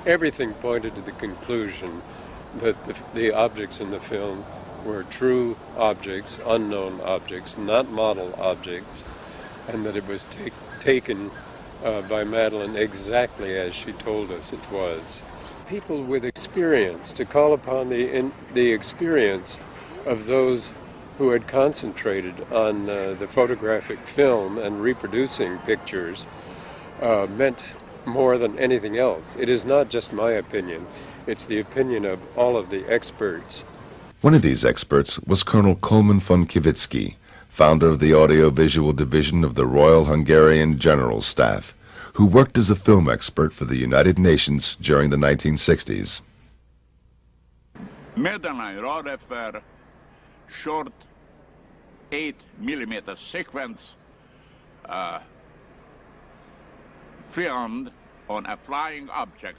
Everything pointed to the conclusion that the objects in the film were true objects, unknown objects, not model objects, and that it was taken by Madeline exactly as she told us it was. People with experience, to call upon the experience of those who had concentrated on the photographic film and reproducing pictures, meant more than anything else. It is not just my opinion. It's the opinion of all of the experts. One of these experts was Colonel Coleman von Kivitsky, founder of the audiovisual division of the Royal Hungarian General Staff, who worked as a film expert for the United Nations during the 1960s. Medellin Rodefer short 8mm sequence filmed on a flying object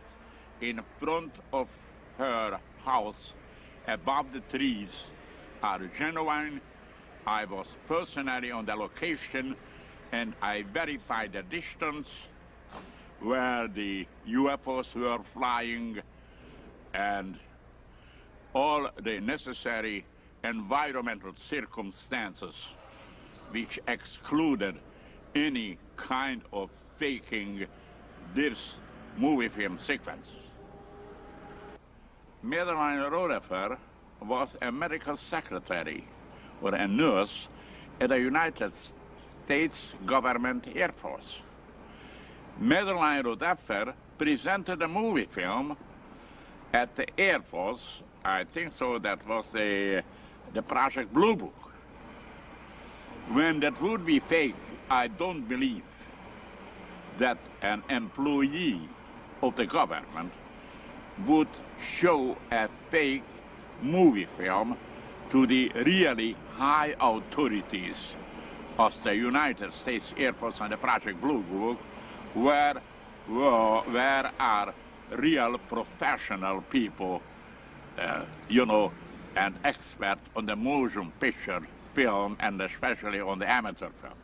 in front of her house above the trees are genuine. I was personally on the location and I verified the distance where the UFOs were flying and all the necessary environmental circumstances which excluded any kind of faking this movie film sequence. Madeline Rodefer was a medical secretary or a nurse at the United States Government Air Force. Madeline Rodefer presented a movie film at the Air Force. I think so that was the Project Blue Book. When that would be fake, I don't believe that an employee of the government would show a fake movie film to the really high authorities of the United States Air Force and the Project Blue Book, where are real professional people, you know, and expert on the motion picture film and especially on the amateur film.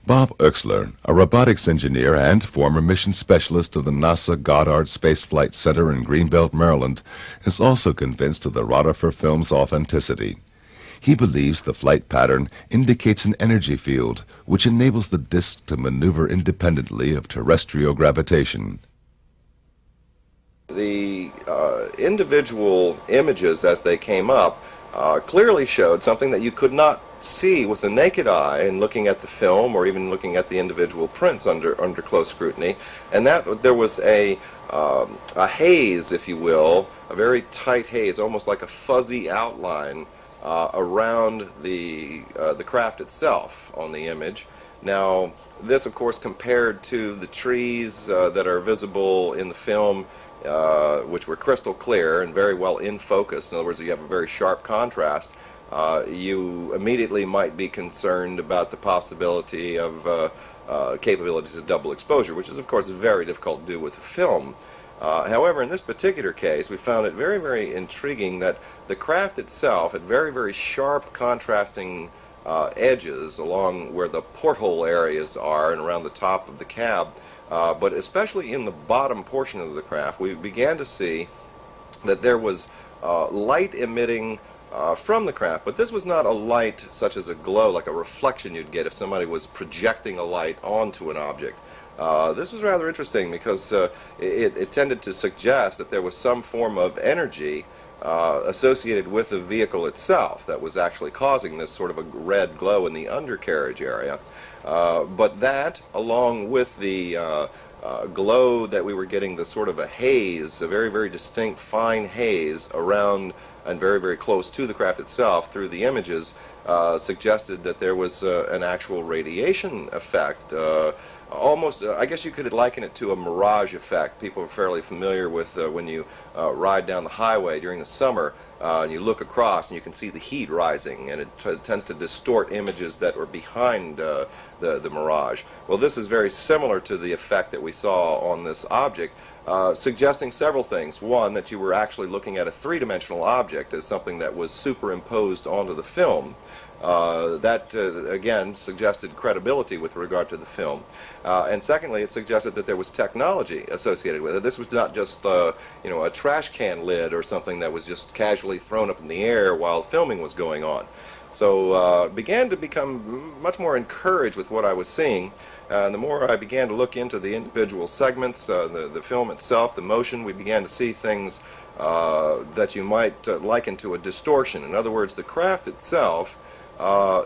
Bob Oechsler, a robotics engineer and former mission specialist of the NASA Goddard Space Flight Center in Greenbelt, Maryland, is also convinced of the Rodefer film's authenticity. He believes the flight pattern indicates an energy field which enables the disk to maneuver independently of terrestrial gravitation. The individual images as they came up clearly showed something that you could not see with the naked eye in looking at the film or even looking at the individual prints under close scrutiny, and that there was a haze, if you will, a very tight haze, almost like a fuzzy outline around the craft itself on the image. Now, this, of course, compared to the trees that are visible in the film, which were crystal clear and very well in focus. In other words, you have a very sharp contrast. You immediately might be concerned about the possibility of capabilities of double exposure, which is, of course, very difficult to do with film. However, in this particular case, we found it very, very intriguing that the craft itself had very, very sharp contrasting edges along where the porthole areas are and around the top of the cab. But especially in the bottom portion of the craft, we began to see that there was light emitting from the craft, but this was not a light such as a glow, like a reflection you'd get if somebody was projecting a light onto an object. This was rather interesting because it tended to suggest that there was some form of energy associated with the vehicle itself that was actually causing this sort of a red glow in the undercarriage area. But that, along with the glow that we were getting, the sort of a haze, a very, very distinct fine haze around and very, very close to the craft itself through the images, suggested that there was an actual radiation effect. Almost, I guess you could liken it to a mirage effect. People are fairly familiar with when you ride down the highway during the summer and you look across and you can see the heat rising, and it tends to distort images that were behind the mirage. Well, this is very similar to the effect that we saw on this object, suggesting several things. One, that you were actually looking at a three-dimensional object as something that was superimposed onto the film. That, again, suggested credibility with regard to the film. And secondly, it suggested that there was technology associated with it. This was not just, you know, a trash can lid or something that was just casually thrown up in the air while filming was going on. So began to become much more encouraged with what I was seeing. And the more I began to look into the individual segments, the film itself, the motion, we began to see things that you might liken to a distortion. In other words, the craft itself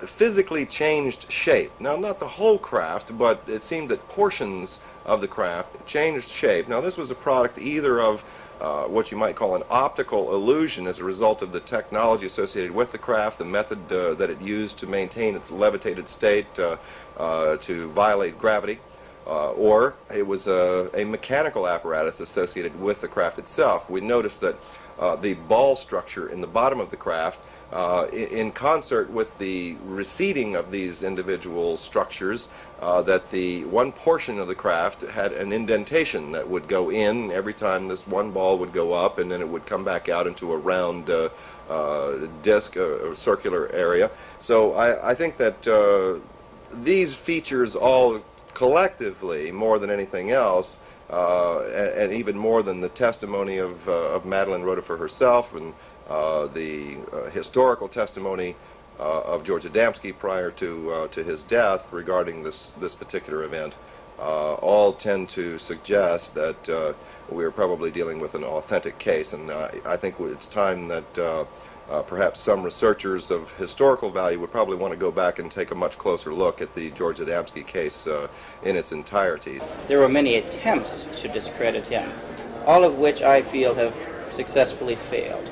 physically changed shape. Now, not the whole craft, but it seemed that portions of the craft. It changed shape. Now this was a product either of what you might call an optical illusion as a result of the technology associated with the craft, the method that it used to maintain its levitated state to violate gravity, or it was a mechanical apparatus associated with the craft itself. We noticed that the ball structure in the bottom of the craft, in concert with the receding of these individual structures, that the one portion of the craft had an indentation that would go in every time this one ball would go up, and then it would come back out into a round disc or circular area. So I think that these features all collectively, more than anything else, and even more than the testimony of Madeline Rotifer herself and the historical testimony of George Adamski prior to his death regarding this particular event, all tend to suggest that we're probably dealing with an authentic case, and I think it's time that perhaps some researchers of historical value would probably want to go back and take a much closer look at the George Adamski case in its entirety. There were many attempts to discredit him, all of which I feel have successfully failed.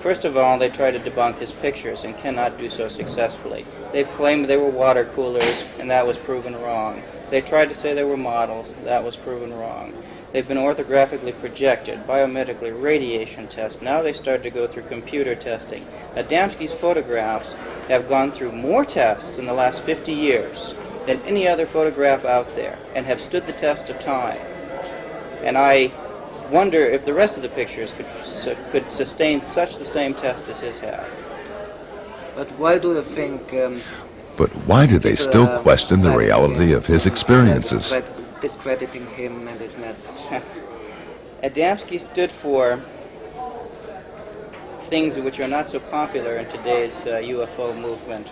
First of all, they try to debunk his pictures and cannot do so successfully. They've claimed they were water coolers, and that was proven wrong. They tried to say they were models, that was proven wrong. They've been orthographically projected, biometrically, radiation tests. Now they start to go through computer testing. Adamski's photographs have gone through more tests in the last 50 years than any other photograph out there, and have stood the test of time. And I wonder if the rest of the pictures could sustain such the same test as his have. But why do you think... But why do they still question the reality of his experiences? Discrediting him and his message. Adamski stood for things which are not so popular in today's UFO movement.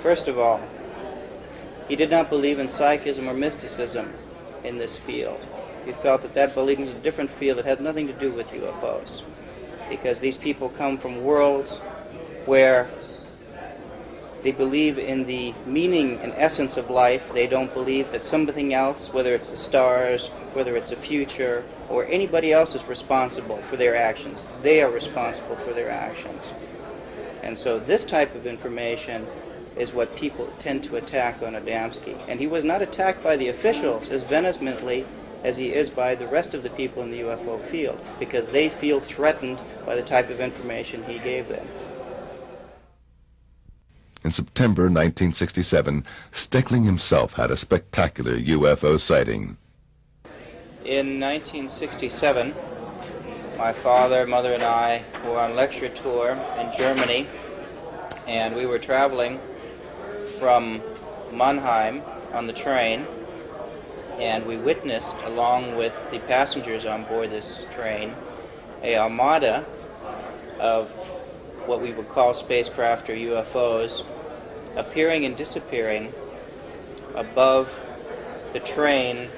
First of all, he did not believe in psychism or mysticism in this field. He felt that that belongs in a different field that has nothing to do with UFOs, because these people come from worlds where they believe in the meaning and essence of life. They don't believe that something else, whether it's the stars, whether it's a future, or anybody else is responsible for their actions. They are responsible for their actions. And so this type of information is what people tend to attack on Adamski. And he was not attacked by the officials as vehemently as he is by the rest of the people in the UFO field, because they feel threatened by the type of information he gave them. In September 1967, Steckling himself had a spectacular UFO sighting. In 1967, my father, mother, and I were on lecture tour in Germany, and we were traveling from Mannheim on the train, and we witnessed, along with the passengers on board this train, a armada of what we would call spacecraft or UFOs appearing and disappearing above the train,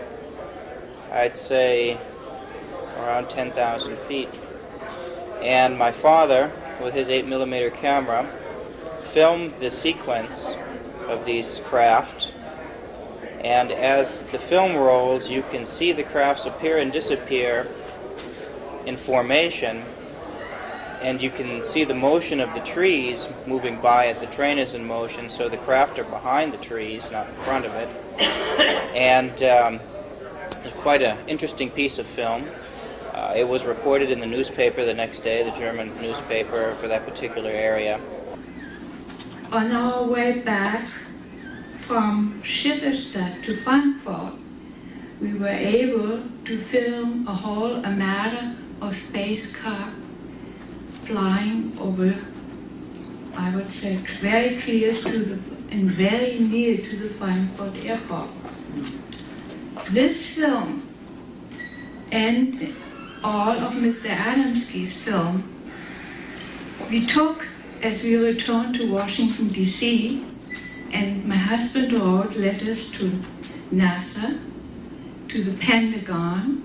I'd say around 10,000 feet. And my father, with his 8mm camera, filmed the sequence of these craft, and as the film rolls, you can see the crafts appear and disappear in formation, and you can see the motion of the trees moving by as the train is in motion, so the craft are behind the trees, not in front of it. And it's quite an interesting piece of film. It was reported in the newspaper the next day, the German newspaper for that particular area. On our way back from Schifferstadt to Frankfurt, we were able to film a whole armada of spacecraft flying over, I would say, very clear and very near to the Frankfurt airport. This film and all of Mr. Adamski's film we took as we returned to Washington, D.C., and my husband wrote letters to NASA, to the Pentagon,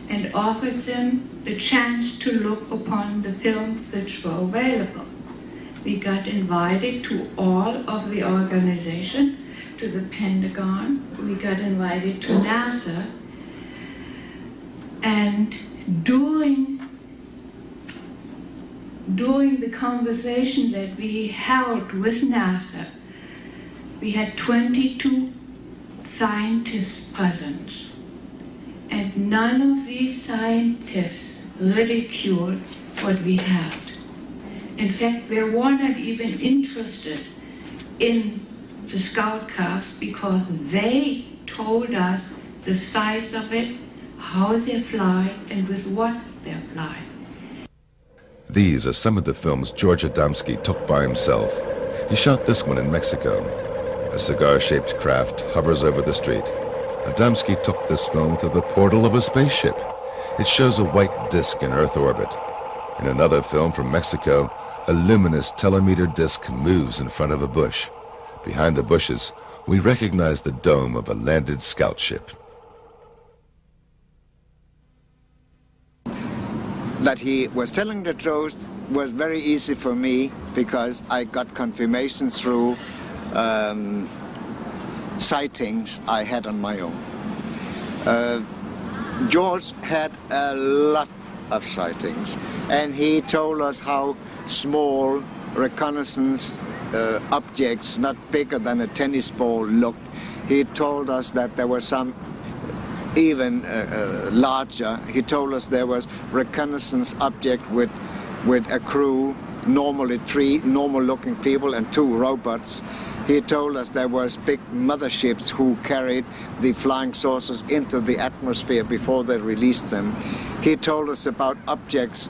and offered them the chance to look upon the films that were available. We got invited to all of the organizations to the Pentagon. We got invited to NASA. And during the conversation that we held with NASA, we had 22 scientists present. And none of these scientists ridiculed what we had. In fact, they were not even interested in the scout craft because they told us the size of it, how they fly, and with what they fly. These are some of the films George Adamski took by himself. He shot this one in Mexico. A cigar-shaped craft hovers over the street. Adamski took this film through the portal of a spaceship. It shows a white disk in Earth orbit. In another film from Mexico, a luminous telemeter disk moves in front of a bush. Behind the bushes, we recognize the dome of a landed scout ship. That he was telling the truth was very easy for me because I got confirmation through sightings I had on my own. George had a lot of sightings, and he told us how small reconnaissance objects, not bigger than a tennis ball, looked. He told us that there were some even larger. He told us there was reconnaissance object with a crew, normally 3 normal-looking people and 2 robots. He told us there was big motherships who carried the flying saucers into the atmosphere before they released them. He told us about objects,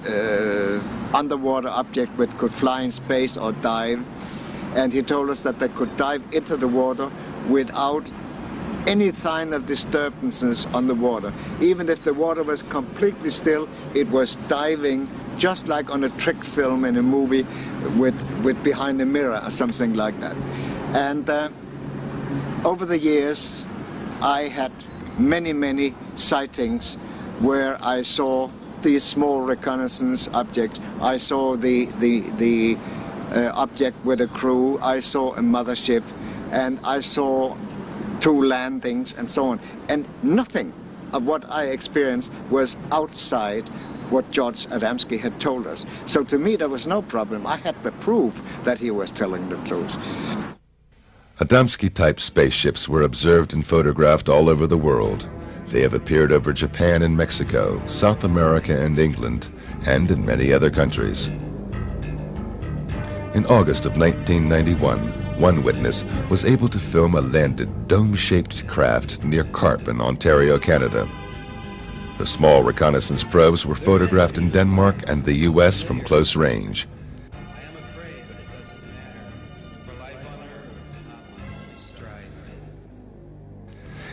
underwater objects which could fly in space or dive. And he told us that they could dive into the water without any sign of disturbances on the water. Even if the water was completely still, it was diving just like on a trick film in a movie with behind a mirror or something like that. And over the years, I had many sightings where I saw these small reconnaissance objects. I saw the object with a crew. I saw a mothership, and I saw 2 landings and so on. And nothing of what I experienced was outside what George Adamski had told us. So to me, there was no problem. I had the proof that he was telling the truth. Adamski-type spaceships were observed and photographed all over the world. They have appeared over Japan and Mexico, South America and England, and in many other countries. In August of 1991, one witness was able to film a landed, dome-shaped craft near Carp in Ontario, Canada. The small reconnaissance probes were photographed in Denmark and the U.S. from close range.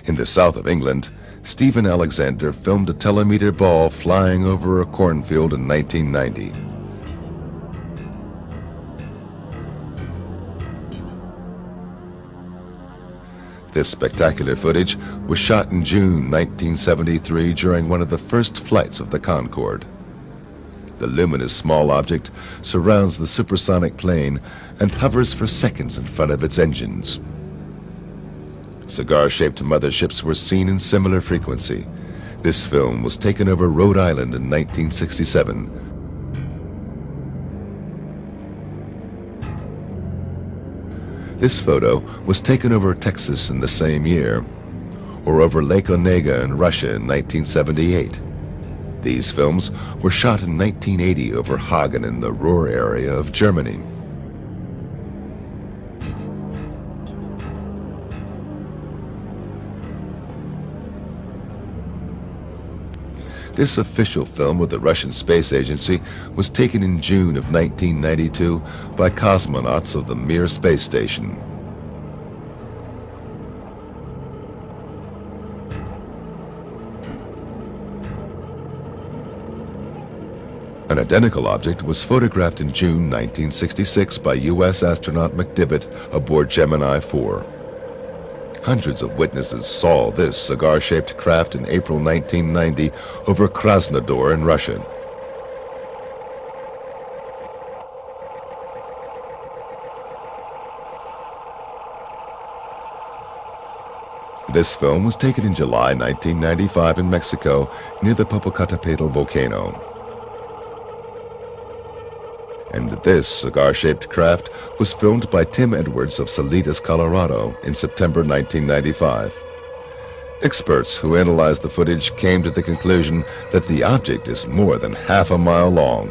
In the south of England, Stephen Alexander filmed a telemeter ball flying over a cornfield in 1990. This spectacular footage was shot in June 1973 during one of the first flights of the Concorde. The luminous small object surrounds the supersonic plane and hovers for seconds in front of its engines. Cigar-shaped motherships were seen in similar frequency. This film was taken over Rhode Island in 1967. This photo was taken over Texas in the same year, or over Lake Onega in Russia in 1978. These films were shot in 1980 over Hagen in the Ruhr area of Germany. This official film with the Russian Space Agency was taken in June of 1992 by cosmonauts of the Mir space station. An identical object was photographed in June 1966 by U.S. astronaut McDivitt aboard Gemini 4. Hundreds of witnesses saw this cigar-shaped craft in April 1990 over Krasnodar in Russia. This film was taken in July 1995 in Mexico near the Popocatépetl volcano. And this cigar-shaped craft was filmed by Tim Edwards of Salinas, Colorado in September 1995. Experts who analyzed the footage came to the conclusion that the object is more than half a mile long.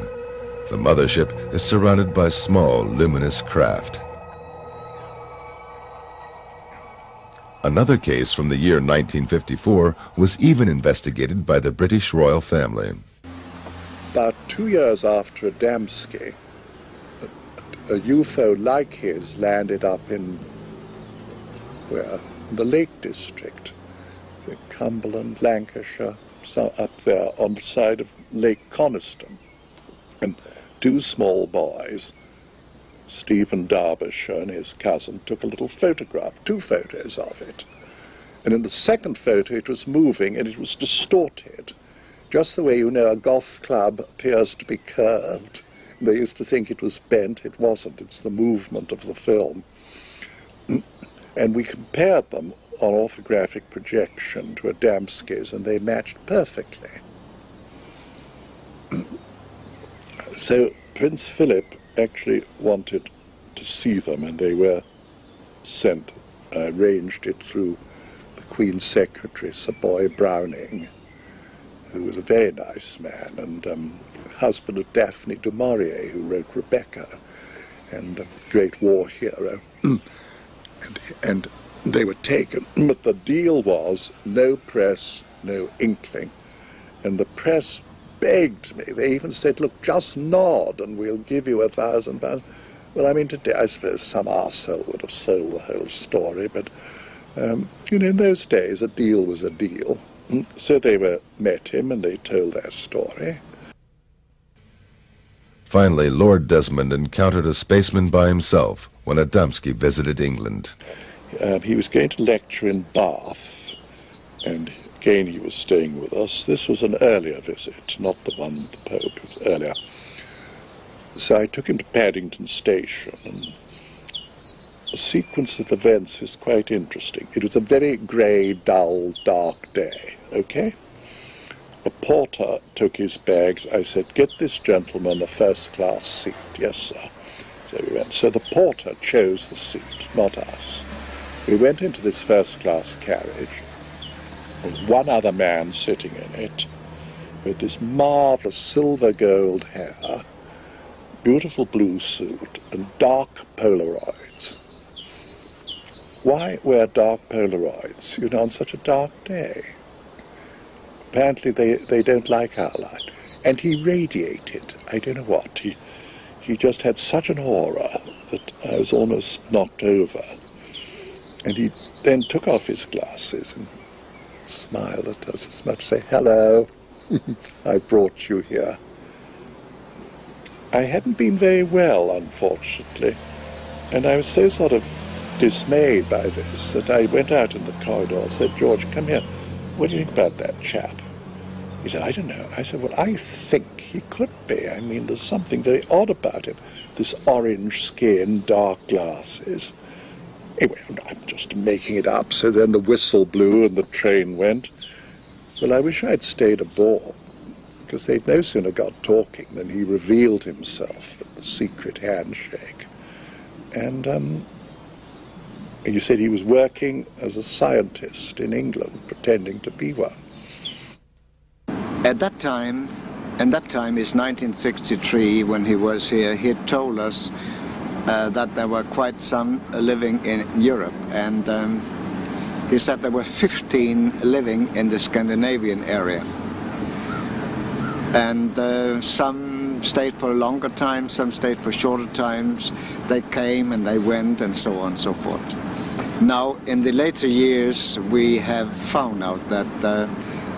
The mothership is surrounded by small, luminous craft. Another case from the year 1954 was even investigated by the British royal family. About 2 years after Adamski, a UFO like his landed up in the Lake District, I think Cumberland, Lancashire, so up there on the side of Lake Coniston. And two small boys, Stephen Derbyshire and his cousin, took a little photograph, 2 photos of it. And in the second photo it was moving and it was distorted, just the way, you know, a golf club appears to be curved. They used to think it was bent. It wasn't. It's the movement of the film. And we compared them on orthographic projection to Adamski's, and they matched perfectly. So Prince Philip actually wanted to see them, and they were sent. I arranged it through the Queen's Secretary, Sir Boy Browning, who was a very nice man, and husband of Daphne du Maurier, who wrote Rebecca, and a great war hero. and they were taken. But the deal was no press, no inkling. And the press begged me. They even said, look, just nod and we'll give you £1,000. Well, I mean, today, I suppose some arsehole would have sold the whole story, but, you know, in those days, a deal was a deal. So they met him and they told their story. Finally, Lord Desmond encountered a spaceman by himself when Adamski visited England. He was going to lecture in Bath, and again he was staying with us. This was an earlier visit, not the one with the Pope, it was earlier. So I took him to Paddington Station, and the sequence of events is quite interesting. It was a very grey, dull, dark day, okay? A porter took his bags. I said, get this gentleman a first-class seat. Yes, sir. So we went. So the porter chose the seat, not us. We went into this first-class carriage, with one other man sitting in it, with this marvellous silver-gold hair, beautiful blue suit, and dark Polaroids. Why wear dark Polaroids, you know, on such a dark day? Apparently they don't like our light. And he radiated, I don't know what, he just had such an aura that I was almost knocked over. And he then took off his glasses and smiled at us as much as say, hello, I brought you here. I hadn't been very well, unfortunately, and I was so sort of dismayed by this that I went out in the corridor and said, George, come here. What do you think about that chap? He said, I don't know. I said, well, I think he could be. I mean, there's something very odd about him. This orange skin, dark glasses. Anyway, I'm just making it up. So then the whistle blew and the train went. Well, I wish I'd stayed aboard, because they'd no sooner got talking than he revealed himself with the secret handshake. And he said he was working as a scientist in England, pretending to be one. At that time, and that time is 1963, when he was here, he had told us that there were quite some living in Europe, and he said there were 15 living in the Scandinavian area. And some stayed for a longer time, some stayed for shorter times. They came and they went and so on and so forth. Now, in the later years, we have found out that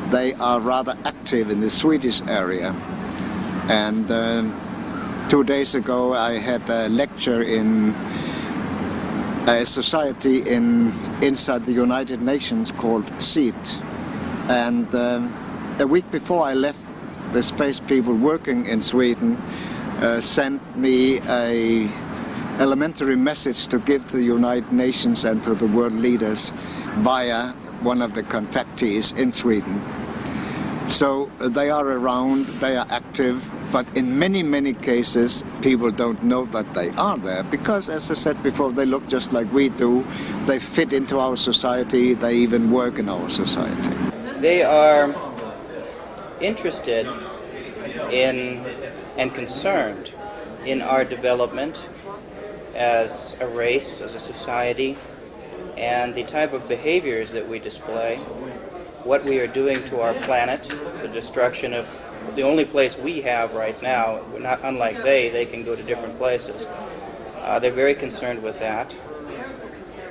they are rather active in the Swedish area. And 2 days ago, I had a lecture in a society inside the United Nations called SEAT. And a week before I left, the space people working in Sweden sent me a elementary message to give to the United Nations and to the world leaders via one of the contactees in Sweden. So they are around, they are active, but in many, many cases, people don't know that they are there because, as I said before, they look just like we do. They fit into our society, they even work in our society. They are interested in and concerned in our development as a race, as a society, and the type of behaviors that we display, what we are doing to our planet, the destruction of the only place we have right now. We're not unlike they can go to different places. They're very concerned with that,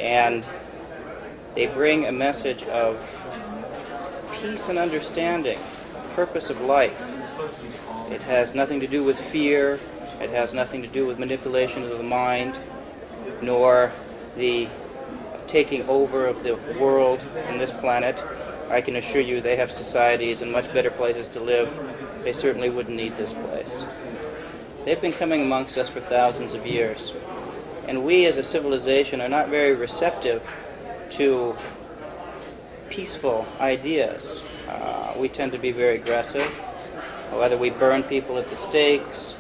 and they bring a message of peace and understanding, purpose of life. It has nothing to do with fear, it has nothing to do with manipulation of the mind, nor the taking over of the world and this planet. I can assure you they have societies and much better places to live. They certainly wouldn't need this place. They've been coming amongst us for thousands of years, and we as a civilization are not very receptive to peaceful ideas. We tend to be very aggressive, whether we burn people at the stakes,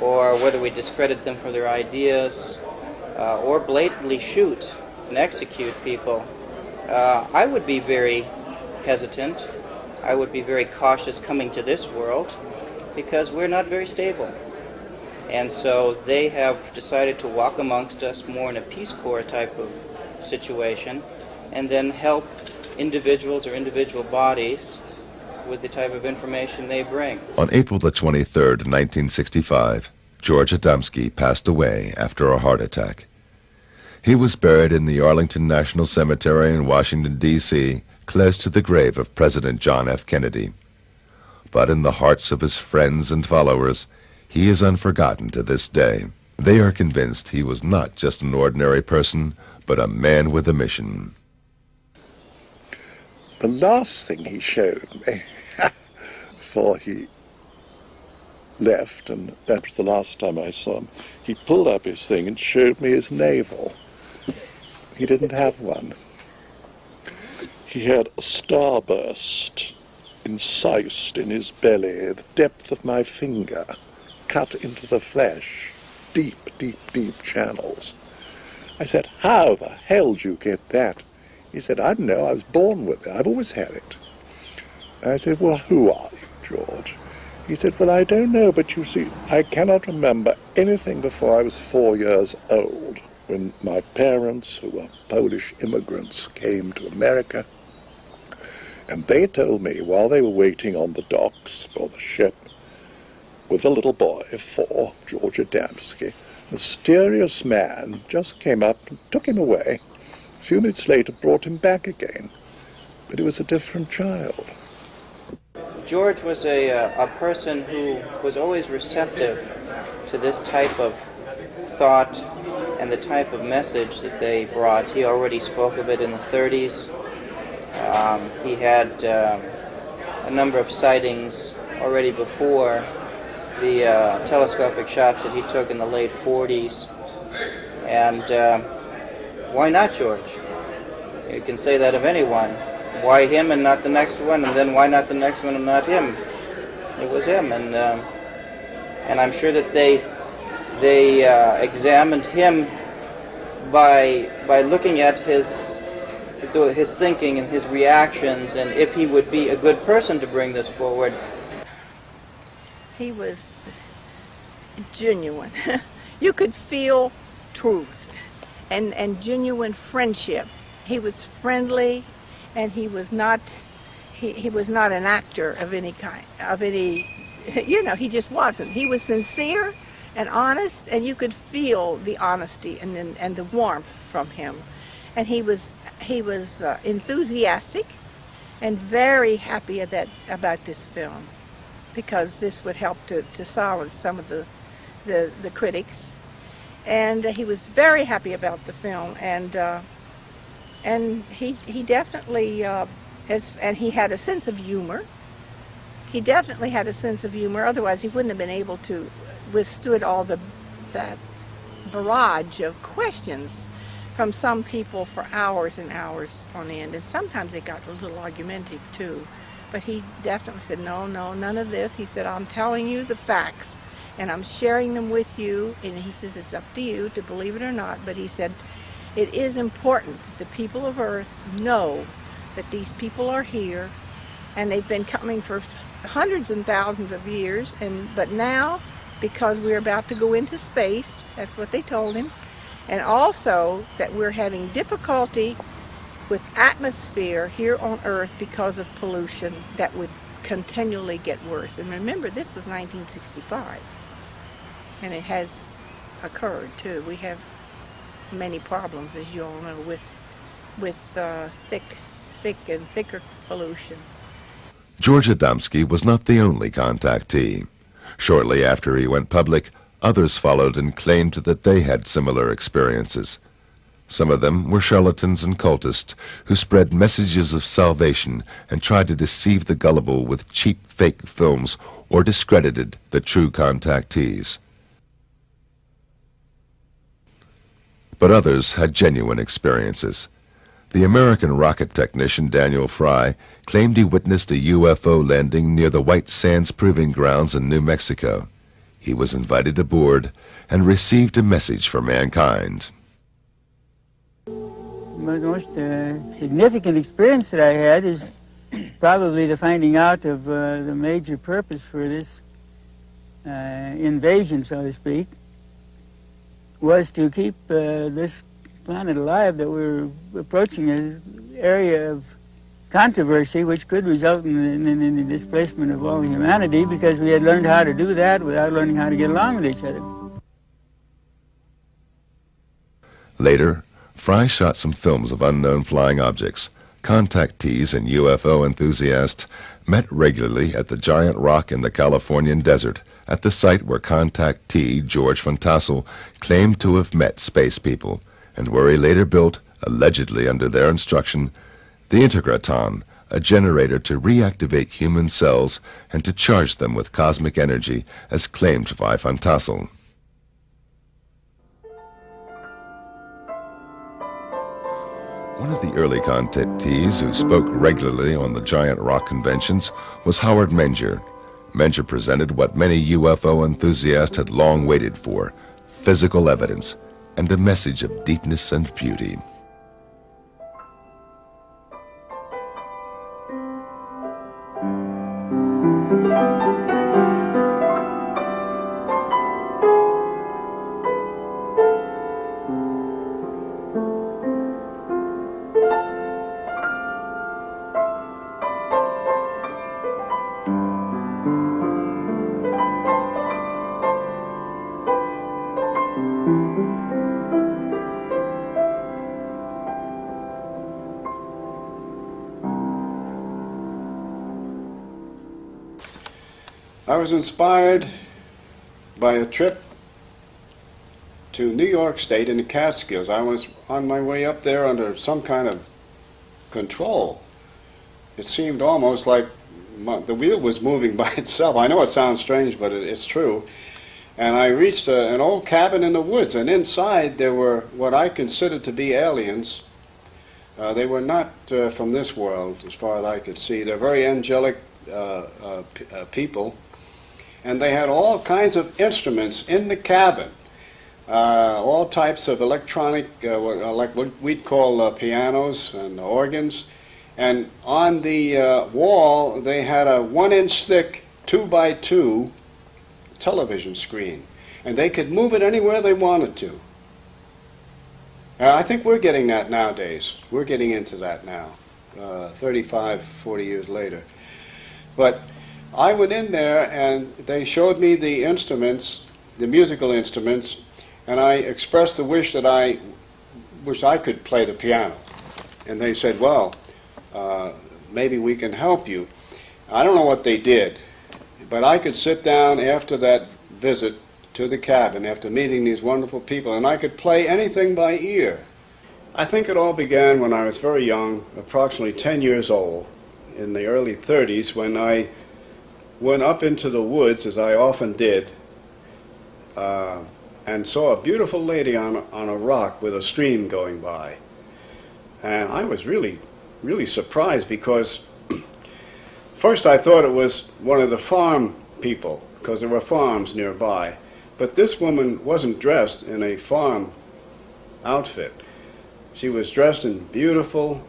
or whether we discredit them for their ideas, or blatantly shoot and execute people. I would be very hesitant. I would be very cautious coming to this world because we're not very stable. And so they have decided to walk amongst us more in a Peace Corps type of situation and then help individuals or individual bodies with the type of information they bring. On April the 23rd, 1965, George Adamski passed away after a heart attack. He was buried in the Arlington National Cemetery in Washington, D.C., close to the grave of President John F. Kennedy. But in the hearts of his friends and followers, he is unforgotten to this day. They are convinced he was not just an ordinary person, but a man with a mission. The last thing he showed me, before he left, and that was the last time I saw him, he pulled up his thing and showed me his navel. He didn't have one. He had a starburst incised in his belly, the depth of my finger, cut into the flesh, deep, deep, deep channels. I said, how the hell did you get that? He said, I don't know, I was born with it, I've always had it. I said, well, who are you, George? He said, well, I don't know, but you see, I cannot remember anything before I was 4 years old, when my parents, who were Polish immigrants, came to America. And they told me, while they were waiting on the docks for the ship, with a little boy of 4, George Adamski, a mysterious man just came up and took him away. A few minutes later brought him back again. But he was a different child. George was a person who was always receptive to this type of thought and the type of message that they brought. He already spoke of it in the 30s. He had a number of sightings already before the telescopic shots that he took in the late 40s. And why not George? You can say that of anyone. Why him and not the next one? And then why not the next one and not him? It was him, and I'm sure that they examined him by looking at his thinking and his reactions, and if he would be a good person to bring this forward. He was genuine. You could feel truth and genuine friendship. He was friendly, and he was not an actor of any kind, he just wasn't. He was sincere and honest, and you could feel the honesty and the warmth from him. And he was enthusiastic and very happy about this film, because this would help to silence some of the critics. And he was very happy about the film, and he definitely and he had a sense of humor. He definitely had a sense of humor. Otherwise, he wouldn't have been able to withstood all that barrage of questions from some people for hours and hours on end, and sometimes it got a little argumentative too. But he definitely said, no, none of this. He said, I'm telling you the facts, and I'm sharing them with you, and he says it's up to you to believe it or not, but he said it is important that the people of Earth know that these people are here, and they've been coming for hundreds and thousands of years, but now, because we're about to go into space, that's what they told him, and also that we're having difficulty with atmosphere here on Earth because of pollution that would continually get worse. And remember, this was 1965, and it has occurred too. We have many problems, as you all know, with thick and thicker pollution. George Adamski was not the only contactee. Shortly after he went public, others followed and claimed that they had similar experiences. Some of them were charlatans and cultists who spread messages of salvation and tried to deceive the gullible with cheap fake films or discredited the true contactees. But others had genuine experiences. The American rocket technician Daniel Fry claimed he witnessed a UFO landing near the White Sands Proving Grounds in New Mexico. He was invited aboard and received a message for mankind. The most significant experience that I had is probably the finding out of the major purpose for this invasion, so to speak, was to keep this planet alive, that we're approaching an area of controversy which could result in the displacement of all humanity, because we had learned how to do that without learning how to get along with each other. Later, Fry shot some films of unknown flying objects. Contactees and UFO enthusiasts met regularly at the giant rock in the Californian desert, at the site where contactee George Van Tassel claimed to have met space people, and where he later built, allegedly under their instruction, the Integraton, a generator to reactivate human cells and to charge them with cosmic energy, as claimed by Van Tassel. One of the early contactees who spoke regularly on the giant rock conventions was Howard Menger. Menger presented what many UFO enthusiasts had long waited for: physical evidence and a message of deepness and beauty. I was inspired by a trip to New York State in the Catskills. I was on my way up there under some kind of control. It seemed almost like the wheel was moving by itself. I know it sounds strange, but it's true. And I reached an old cabin in the woods, and inside there were what I considered to be aliens. They were not from this world, as far as I could see. They're very angelic people. And they had all kinds of instruments in the cabin, all types of electronic, like what we'd call pianos and organs. And on the wall, they had a 1-inch thick 2x2 television screen. And they could move it anywhere they wanted to. I think we're getting that nowadays. We're getting into that now, 35, 40 years later. But I went in there and they showed me the instruments, the musical instruments, and I expressed the wish that I wished I could play the piano. And they said, well, maybe we can help you. I don't know what they did, but I could sit down after that visit to the cabin, after meeting these wonderful people, and I could play anything by ear. I think it all began when I was very young, approximately 10 years old, in the early 30s, when I went up into the woods, as I often did, and saw a beautiful lady on a rock with a stream going by. And I was really surprised, because first I thought it was one of the farm people, because there were farms nearby. But this woman wasn't dressed in a farm outfit. She was dressed in beautiful,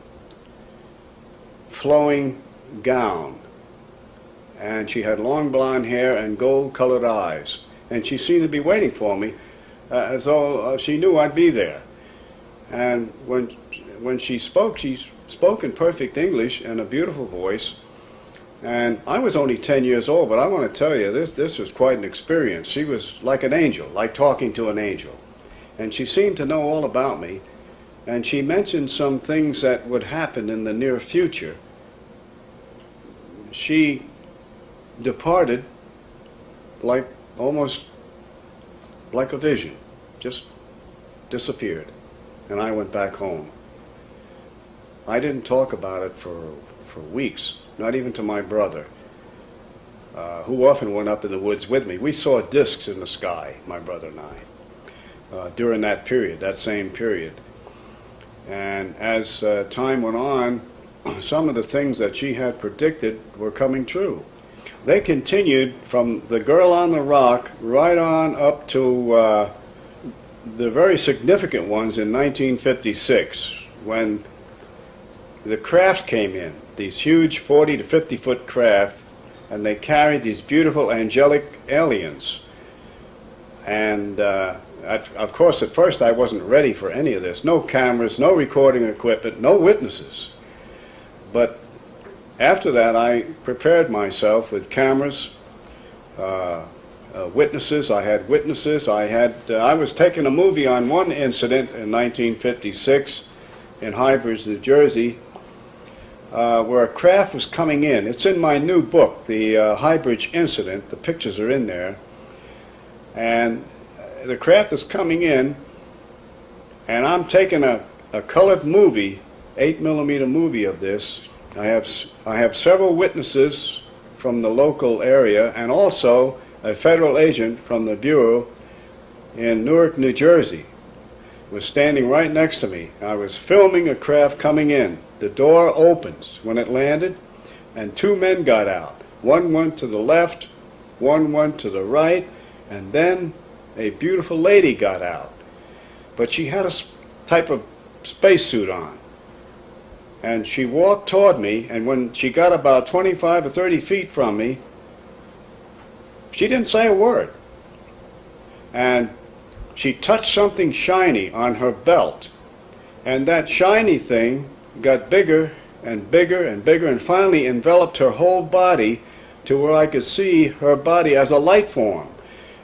flowing gown. And she had long blonde hair and gold-colored eyes. And she seemed to be waiting for me, as though she knew I'd be there. And when she spoke in perfect English and a beautiful voice. And I was only 10 years old, but I want to tell you, this was quite an experience. She was like an angel, like talking to an angel. And she seemed to know all about me. And she mentioned some things that would happen in the near future. She departed almost like a vision, just disappeared. And I went back home. I didn't talk about it for weeks, not even to my brother, who often went up in the woods with me. We saw discs in the sky, my brother and I, during that period, that same period. And as time went on, some of the things that she had predicted were coming true. They continued from the girl on the rock right on up to the very significant ones in 1956, when the craft came in, these huge 40 to 50 foot craft, and they carried these beautiful angelic aliens. And of course, at first I wasn't ready for any of this. No cameras, no recording equipment, no witnesses. But after that, I prepared myself with cameras, witnesses. I had witnesses. I was taking a movie on one incident in 1956 in Highbridge, New Jersey, where a craft was coming in. It's in my new book, the Highbridge incident. The pictures are in there. And the craft is coming in, and I'm taking a colored movie, 8mm movie of this. I have several witnesses from the local area, and also a federal agent from the Bureau in Newark, New Jersey was standing right next to me. I was filming a craft coming in. The door opens when it landed, and two men got out. One went to the left, one went to the right, and then a beautiful lady got out. But she had a type of spacesuit on. And she walked toward me, and when she got about 25 or 30 feet from me, she didn't say a word. And she touched something shiny on her belt. And that shiny thing got bigger and bigger and bigger, and finally enveloped her whole body to where I could see her body as a light form.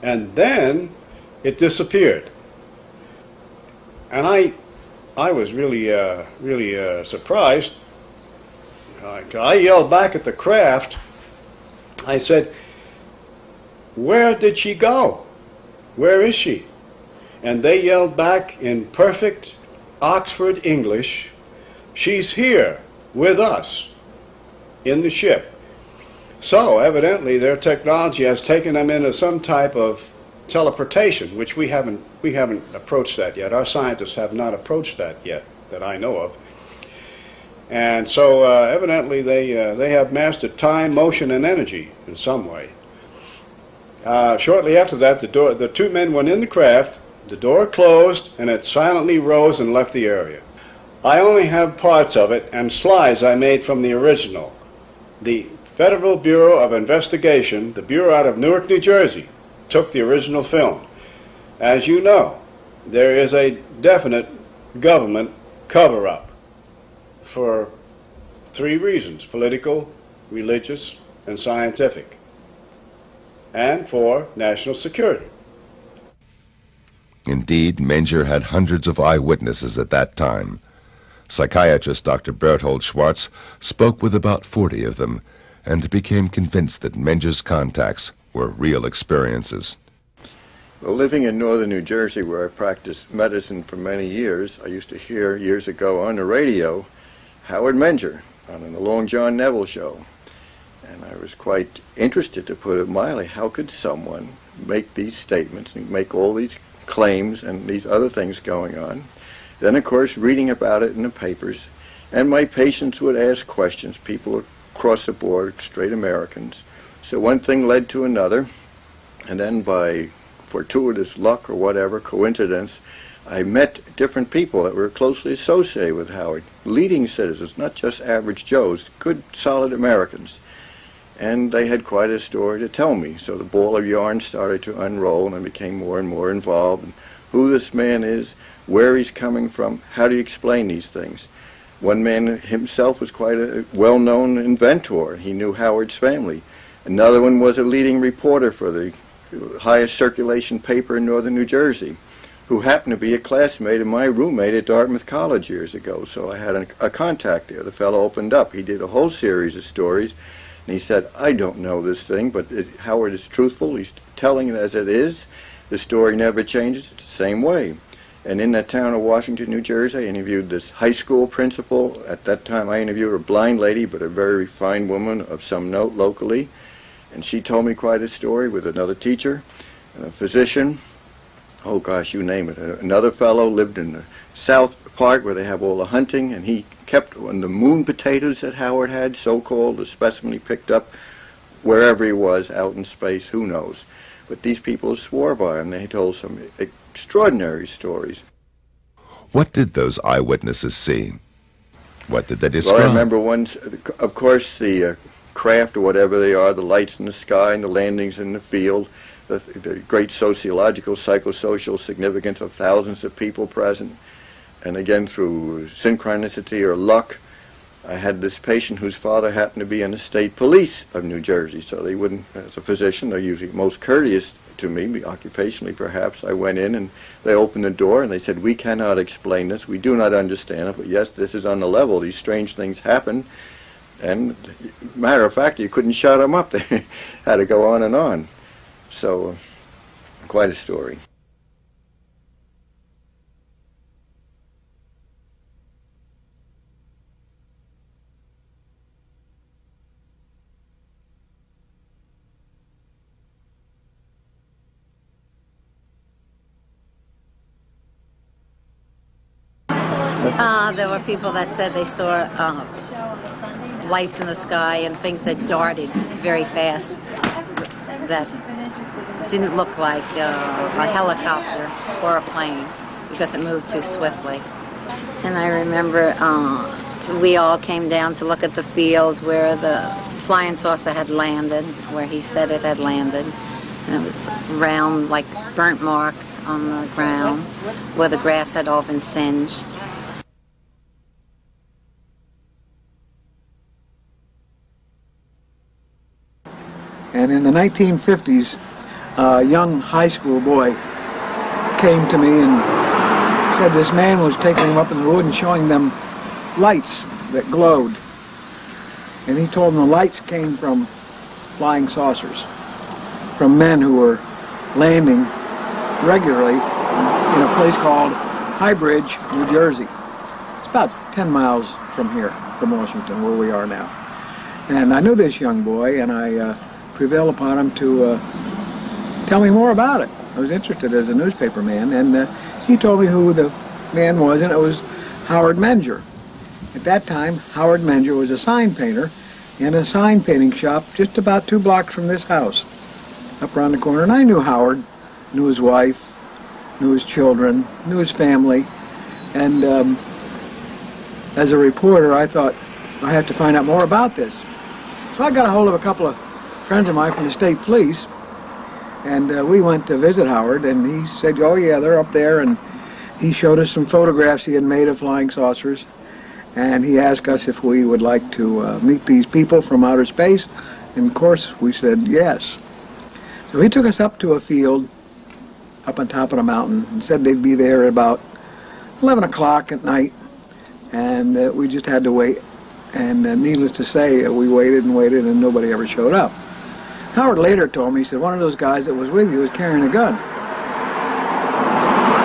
And then it disappeared. And I was really surprised. I yelled back at the craft. I said, "Where did she go? Where is she?" And they yelled back in perfect Oxford English, "She's here with us in the ship." So evidently their technology has taken them into some type of teleportation, which we haven't approached that yet. Our scientists have not approached that yet, that I know of. And so evidently they have mastered time, motion, and energy in some way. Shortly after that, the two men went in the craft, the door closed, and it silently rose and left the area. I only have parts of it and slides I made from the original. The Federal Bureau of Investigation, the Bureau out of Newark, New Jersey, took the original film. As you know, there is a definite government cover-up for three reasons: political, religious, and scientific, and for national security. Indeed, Menger had hundreds of eyewitnesses at that time. Psychiatrist Dr. Berthold Schwartz spoke with about 40 of them and became convinced that Menger's contacts were real experiences. Well, living in northern New Jersey, where I practiced medicine for many years, I used to hear years ago on the radio Howard Menger on the Long John Neville show. And I was quite interested, to put it mildly. How could someone make these statements and make all these claims and these other things going on. Then, of course, reading about it in the papers. And my patients would ask questions, people across the board, straight Americans. So one thing led to another, and then by fortuitous luck or whatever, coincidence, I met different people that were closely associated with Howard, leading citizens, not just average Joes, good, solid Americans. And they had quite a story to tell me. So the ball of yarn started to unroll, and I became more and more involved in who this man is, where he's coming from, how do you explain these things. One man himself was quite a well-known inventor. He knew Howard's family. Another one was a leading reporter for the highest circulation paper in northern New Jersey, who happened to be a classmate of my roommate at Dartmouth College years ago. So I had a contact there. The fellow opened up. He did a whole series of stories, and he said, I don't know this thing, but Howard is truthful. He's telling it as it is. The story never changes. It's the same way. And in that town of Washington, New Jersey, I interviewed this high school principal. At that time, I interviewed a blind lady, but a very refined woman of some note locally. And she told me quite a story with another teacher, a physician. Oh, gosh, you name it. Another fellow lived in the south part where they have all the hunting, and he kept on the moon potatoes that Howard had, so-called, the specimen he picked up wherever he was, out in space, who knows. But these people swore by him. They told some extraordinary stories. What did those eyewitnesses see? What did they describe? Well, I remember once, of course, the craft or whatever they are, the lights in the sky and the landings in the field, the great sociological, psychosocial significance of thousands of people present. And again, through synchronicity or luck, I had this patient whose father happened to be in the state police of New Jersey, so they wouldn't, as a physician, they're usually most courteous to me, occupationally perhaps. I went in and they opened the door and they said, we cannot explain this, we do not understand it, but yes, this is on the level, these strange things happen. And matter of fact, you couldn't shut them up, they had to go on and on. So, quite a story. There were people that said they saw lights in the sky and things that darted very fast that didn't look like a helicopter or a plane because it moved too swiftly. And I remember we all came down to look at the field where the flying saucer had landed, where he said it had landed. And it was round, like burnt mark on the ground where the grass had all been singed. And in the 1950s, a young high school boy came to me and said this man was taking them up in the wood and showing them lights that glowed. And he told them the lights came from flying saucers, from men who were landing regularly in a place called High Bridge, New Jersey. It's about 10 miles from here, from Washington, where we are now. And I knew this young boy, and I prevailed upon him to tell me more about it. I was interested as a newspaper man, and he told me who the man was, and it was Howard Menger. At that time, Howard Menger was a sign painter in a sign painting shop just about 2 blocks from this house, up around the corner. And I knew Howard, knew his wife, knew his children, knew his family, and as a reporter, I thought I had to find out more about this. So I got a hold of a couple of friends of mine from the state police, and we went to visit Howard, and he said, oh yeah, they're up there, and he showed us some photographs he had made of flying saucers, and he asked us if we would like to meet these people from outer space, and of course we said yes. So he took us up to a field up on top of the mountain and said they'd be there at about 11 o'clock at night, and we just had to wait. And needless to say, we waited and waited, and nobody ever showed up. Howard later told me, he said, one of those guys that was with you was carrying a gun. He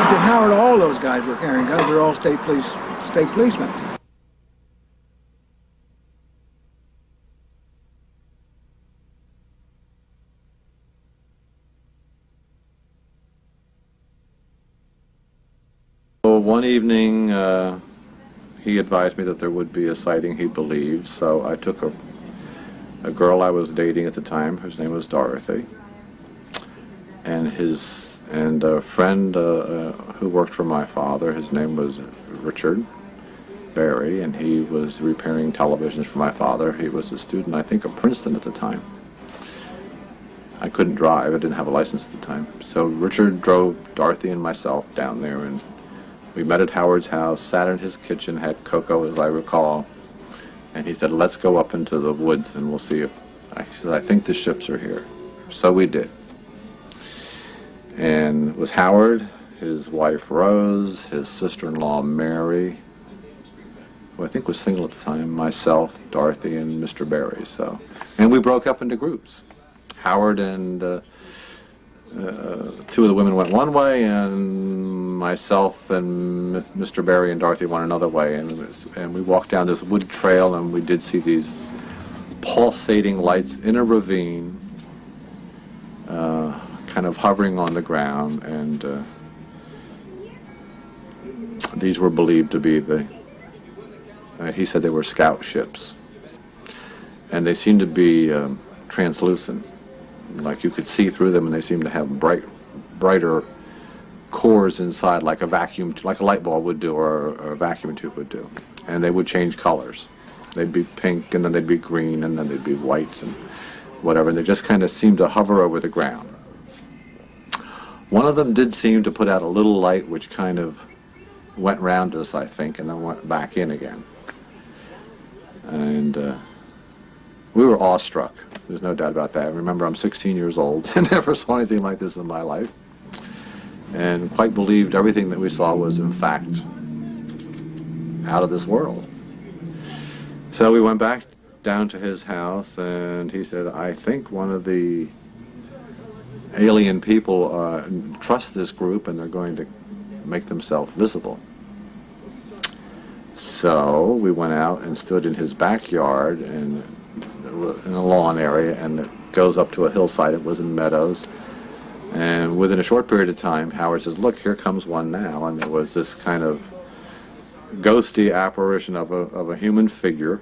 said, Howard, all those guys were carrying guns. They're all state policemen. one evening, he advised me that there would be a sighting he believed, so I took a girl I was dating at the time, whose name was Dorothy, and a friend who worked for my father. His name was Richard Barry, and he was repairing televisions for my father. He was a student, I think, of Princeton at the time. I couldn't drive. I didn't have a license at the time. So Richard drove Dorothy and myself down there, and we met at Howard's house, sat in his kitchen, had cocoa, as I recall, and he said, let's go up into the woods and we'll see if... He said, I think the ships are here. So we did. And it was Howard, his wife Rose, his sister-in-law Mary, who I think was single at the time, myself, Dorothy, and Mr. Barry. And we broke up into groups. Howard and two of the women went one way, and myself and Mr. Barry and Dorothy went another way. And we walked down this wood trail, and we did see these pulsating lights in a ravine, kind of hovering on the ground, and these were believed to be he said they were scout ships. And they seemed to be translucent. Like you could see through them, and they seemed to have brighter cores inside, like a light bulb would do, or a vacuum tube would do. And they would change colors. They'd be pink, and then they'd be green, and then they'd be white, and whatever. And they just kind of seemed to hover over the ground. One of them did seem to put out a little light, which kind of went round us, I think, and then went back in again. And we were awestruck. There's no doubt about that. Remember, I'm 16 years old and never saw anything like this in my life, and quite believed everything that we saw was, in fact, out of this world. So we went back down to his house, and he said, I think one of the alien people trust this group, and they're going to make themselves visible. So we went out and stood in his backyard, and in a lawn area, and it goes up to a hillside. It was in meadows, and within a short period of time, Howard says, look, here comes one now. And there was this kind of ghosty apparition of a human figure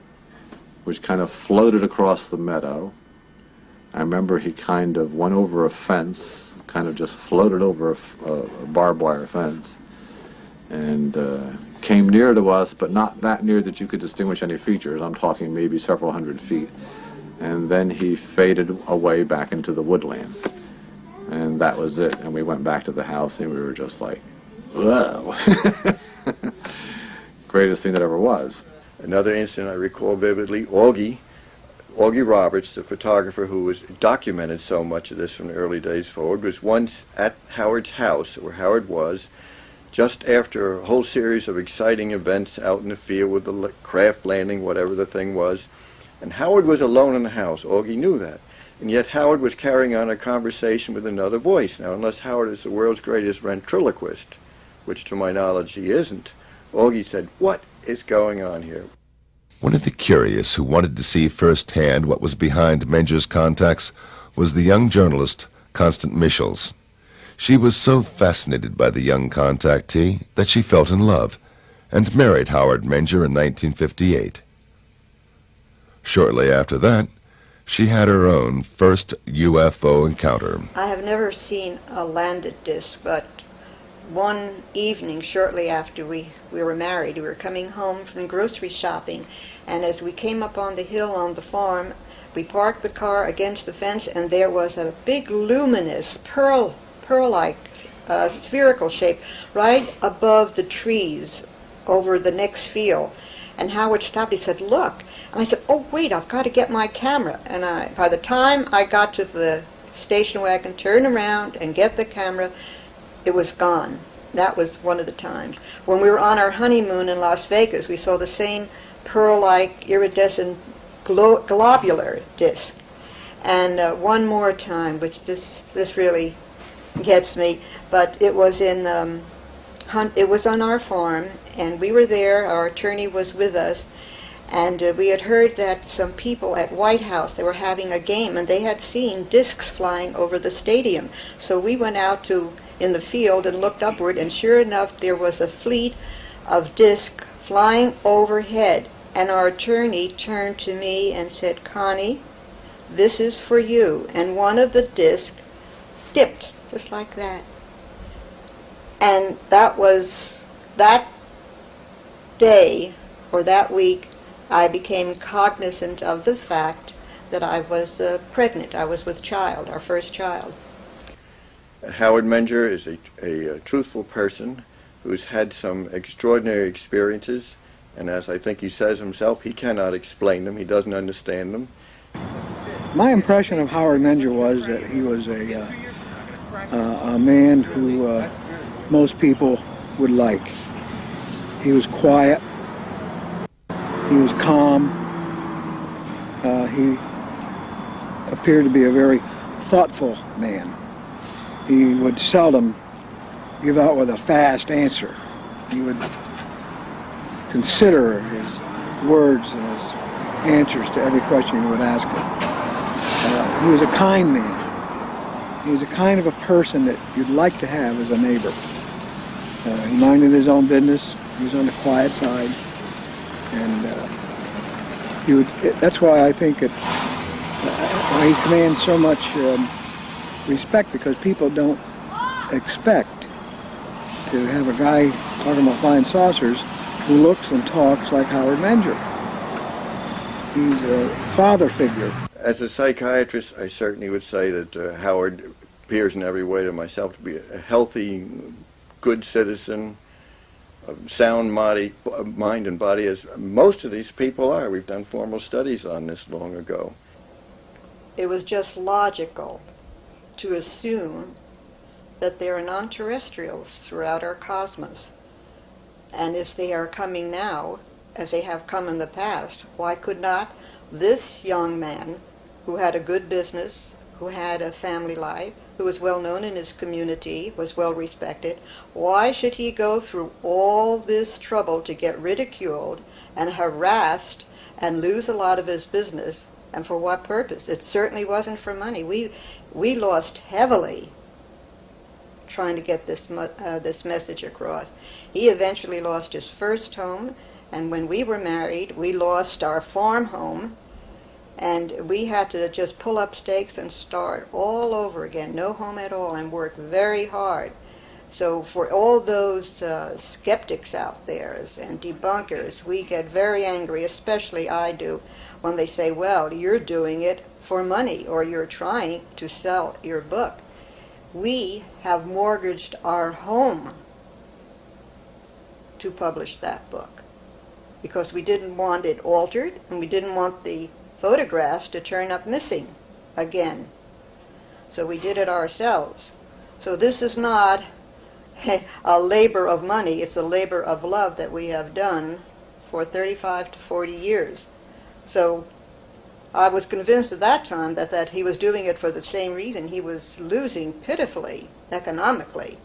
which kind of floated across the meadow. I remember he kind of went over a fence, kind of just floated over a barbed wire fence, and came near to us, but not that near that you could distinguish any features. I'm talking maybe several hundred feet. And then he faded away back into the woodland. And that was it. And we went back to the house, and we were just like, whoa. Greatest thing that ever was. Another incident I recall vividly, Augie Roberts, the photographer who was documented so much of this from the early days forward, was once at Howard's house, where Howard was, just after a whole series of exciting events out in the field with the craft landing, whatever the thing was. And Howard was alone in the house. Augie knew that. And yet Howard was carrying on a conversation with another voice. Now, unless Howard is the world's greatest ventriloquist, which to my knowledge he isn't, Augie said, what is going on here? One of the curious who wanted to see firsthand what was behind Menger's contacts was the young journalist, Constance Michels. She was so fascinated by the young contactee that she fell in love and married Howard Menger in 1958. Shortly after that, she had her own first UFO encounter. I have never seen a landed disc, but one evening shortly after we were married, we were coming home from grocery shopping, and as we came up on the hill on the farm, we parked the car against the fence, and there was a big luminous pearl-like spherical shape right above the trees over the next field. And Howard stopped. He said, look. And I said, oh, wait, I've got to get my camera. And by the time I got to the station wagon, turn around and get the camera, it was gone. That was one of the times. When we were on our honeymoon in Las Vegas, we saw the same pearl-like iridescent globular disc. And one more time, which this really gets me, but it was it was on our farm, and we were there. Our attorney was with us, and we had heard that some people at White House, they were having a game, and they had seen discs flying over the stadium. So we went out to in the field and looked upward, and sure enough, there was a fleet of discs flying overhead. And our attorney turned to me and said, "Connie, this is for you." And one of the discs dipped, just like that. And that was that day, or that week, I became cognizant of the fact that I was pregnant. I was with child, our first child. Howard Menger is a truthful person who's had some extraordinary experiences, and as I think he says himself, he cannot explain them, he doesn't understand them. My impression of Howard Menger was that he was a man who most people would like. He was quiet, he was calm, he appeared to be a very thoughtful man. He would seldom give out with a fast answer. He would consider his words and his answers to every question you would ask him. He was a kind man. He was a kind of a person that you'd like to have as a neighbor. He minded his own business. He was on the quiet side. And that's why I think that he commands so much respect, because people don't expect to have a guy talking about flying saucers who looks and talks like Howard Menger. He's a father figure. As a psychiatrist, I certainly would say that Howard appears in every way to myself to be a healthy, good citizen, of sound mind and body, as most of these people are. We've done formal studies on this long ago. It was just logical to assume that there are non-terrestrials throughout our cosmos. And if they are coming now, as they have come in the past, why could not this young man, who had a good business, who had a family life, who was well known in his community, was well respected, why should he go through all this trouble to get ridiculed and harassed and lose a lot of his business? And for what purpose? It certainly wasn't for money. We lost heavily trying to get this message across. He eventually lost his first home, and when we were married, we lost our farm home, and we had to just pull up stakes and start all over again, no home at all, and work very hard. So for all those skeptics out there and debunkers, we get very angry, especially I do, when they say, well, you're doing it for money, or you're trying to sell your book. We have mortgaged our home to publish that book because we didn't want it altered, and we didn't want the photographs to turn up missing again. So we did it ourselves. So this is not a labor of money, it's a labor of love that we have done for 35 to 40 years. So I was convinced at that time that he was doing it for the same reason. He was losing pitifully economically.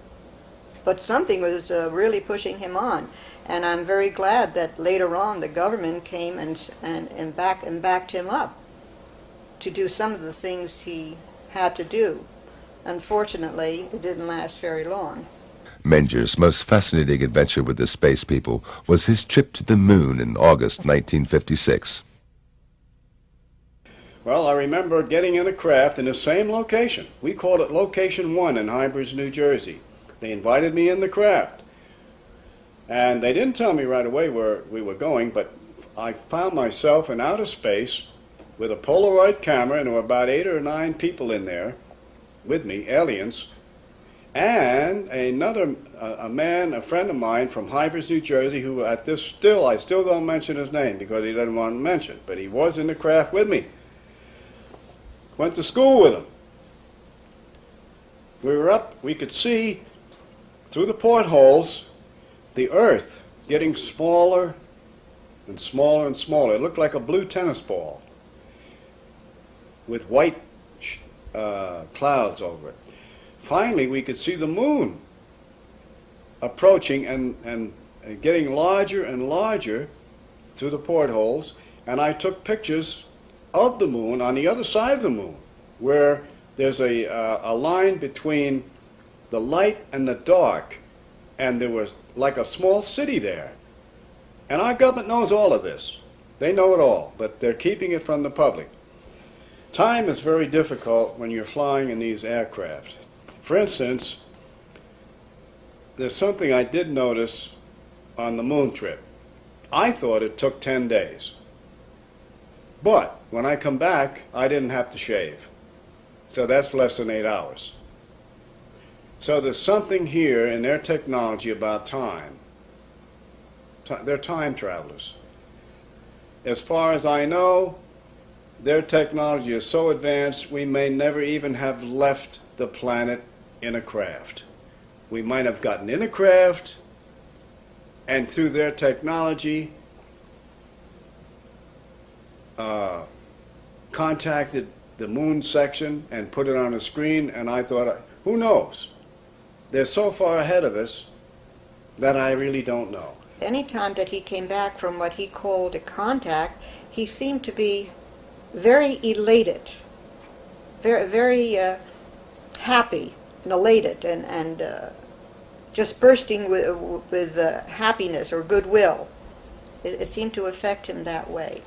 But something was really pushing him on. And I'm very glad that later on the government came and backed him up to do some of the things he had to do. Unfortunately, it didn't last very long. Menger's most fascinating adventure with the space people was his trip to the moon in August 1956. Well, I remember getting in a craft in the same location. We called it Location 1 in Hybridge, New Jersey. They invited me in the craft. And they didn't tell me right away where we were going, but I found myself in outer space with a Polaroid camera, and there were about 8 or 9 people in there with me, aliens, and a man, a friend of mine from Hybridge, New Jersey, who I still don't mention his name because he doesn't want to mention, but he was in the craft with me. Went to school with him. We were up, we could see through the portholes the Earth getting smaller and smaller and smaller. It looked like a blue tennis ball with white clouds over it. Finally, we could see the moon approaching and getting larger and larger through the portholes, and I took pictures of the moon on the other side of the moon, where there's a line between the light and the dark, and there was like a small city there. And our government knows all of this. They know it all, but they're keeping it from the public. Time is very difficult when you're flying in these aircraft. For instance, there's something I did notice on the moon trip. I thought it took 10 days. But when I come back, I didn't have to shave. So that's less than 8 hours. So there's something here in their technology about time. They're time travelers. As far as I know, their technology is so advanced we may never even have left the planet in a craft. We might have gotten in a craft, and through their technology contacted the moon section and put it on a screen, and I thought, who knows? They're so far ahead of us that I really don't know. Any time that he came back from what he called a contact, he seemed to be very elated, very happy and elated, and just bursting with happiness or goodwill. It seemed to affect him that way.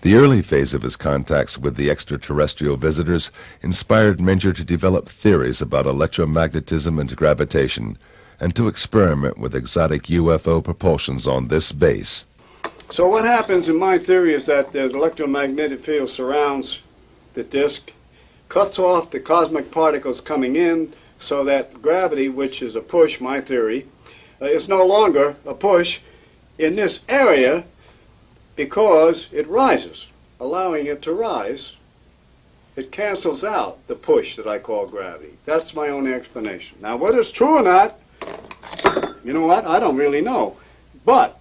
The early phase of his contacts with the extraterrestrial visitors inspired Menger to develop theories about electromagnetism and gravitation, and to experiment with exotic UFO propulsions on this base. So what happens in my theory is that the electromagnetic field surrounds the disk, cuts off the cosmic particles coming in, so that gravity, which is a push, my theory, is no longer a push in this area because it rises. Allowing it to rise, it cancels out the push that I call gravity. That's my only explanation. Now, whether it's true or not, you know what? I don't really know. But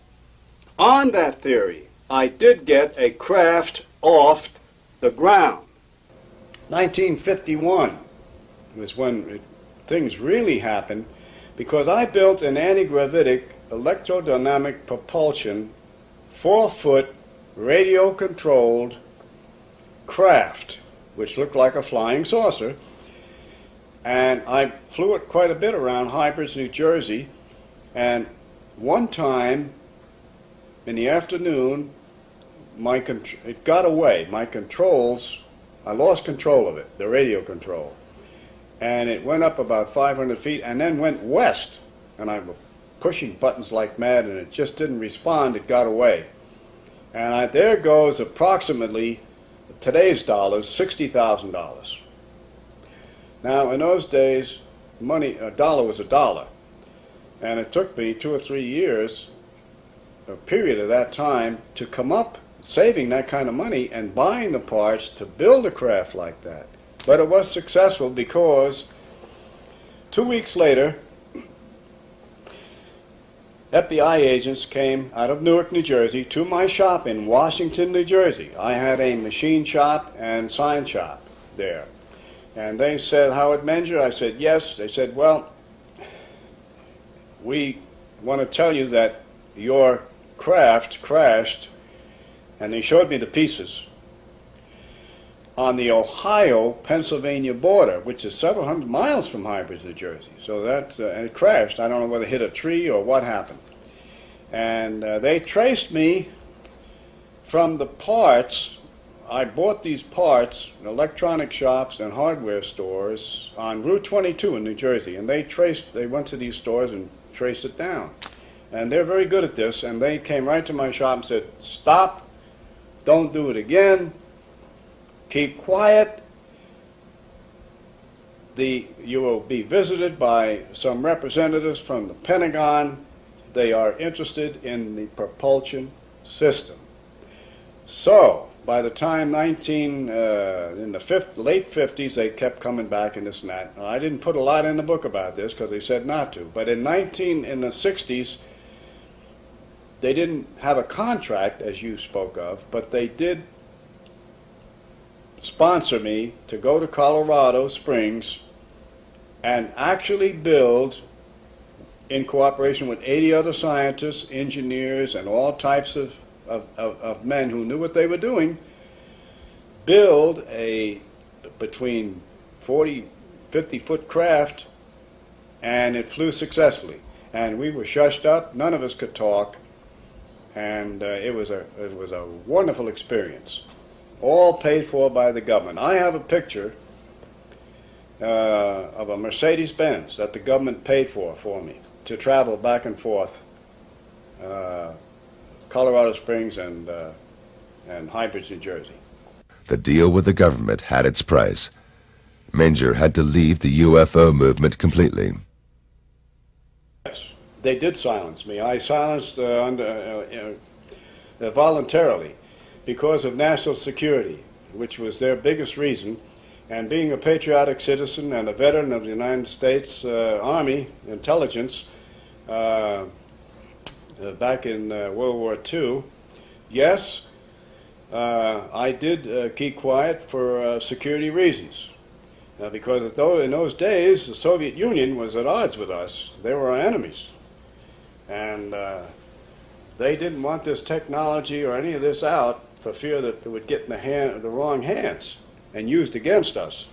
on that theory, I did get a craft off the ground. 1951 was when things really happened, because I built an anti-gravitic electrodynamic propulsion 4-foot radio-controlled craft, which looked like a flying saucer. And I flew it quite a bit around Hybrids, New Jersey. And one time in the afternoon, it got away. My controls, I lost control of it, the radio control. And it went up about 500 feet and then went west. And I was pushing buttons like mad, and it just didn't respond. It got away. And there goes approximately, today's dollars, $60,000. Now, in those days, money, a dollar was a dollar. And it took me 2 or 3 years, a period of that time, to come up saving that kind of money and buying the parts to build a craft like that. But it was successful because 2 weeks later, FBI agents came out of Newark, New Jersey, to my shop in Washington, New Jersey. I had a machine shop and sign shop there. And they said, Howard Menger? I said, yes. They said, well, we want to tell you that your craft crashed, and they showed me the pieces, on the Ohio-Pennsylvania border, which is several hundred miles from Hybrids, New Jersey. So that's, and it crashed. I don't know whether it hit a tree or what happened. And they traced me from the parts. I bought these parts in electronic shops and hardware stores on Route 22 in New Jersey. And they went to these stores and traced it down. And they're very good at this. And they came right to my shop and said, stop, don't do it again. Keep quiet. You will be visited by some representatives from the Pentagon. They are interested in the propulsion system. So, by the time in the late 50s, they kept coming back in this and that. Now, I didn't put a lot in the book about this because they said not to. But in the 60s, they didn't have a contract, as you spoke of, but they did sponsor me to go to Colorado Springs and actually build, in cooperation with 80 other scientists, engineers, and all types of men who knew what they were doing, build a between 40, 50-foot craft and it flew successfully. And we were shushed up, none of us could talk, and it was a wonderful experience, all paid for by the government. I have a picture of a Mercedes-Benz that the government paid for me to travel back and forth, Colorado Springs and High Bridge, New Jersey. The deal with the government had its price. Menger had to leave the UFO movement completely. Yes, they did silence me. I silenced voluntarily because of national security, which was their biggest reason. And being a patriotic citizen and a veteran of the United States Army intelligence back in World War II, yes, I did keep quiet for security reasons. Because in those days, the Soviet Union was at odds with us. They were our enemies. And they didn't want this technology or any of this out for fear that it would get in the wrong hands and used against us.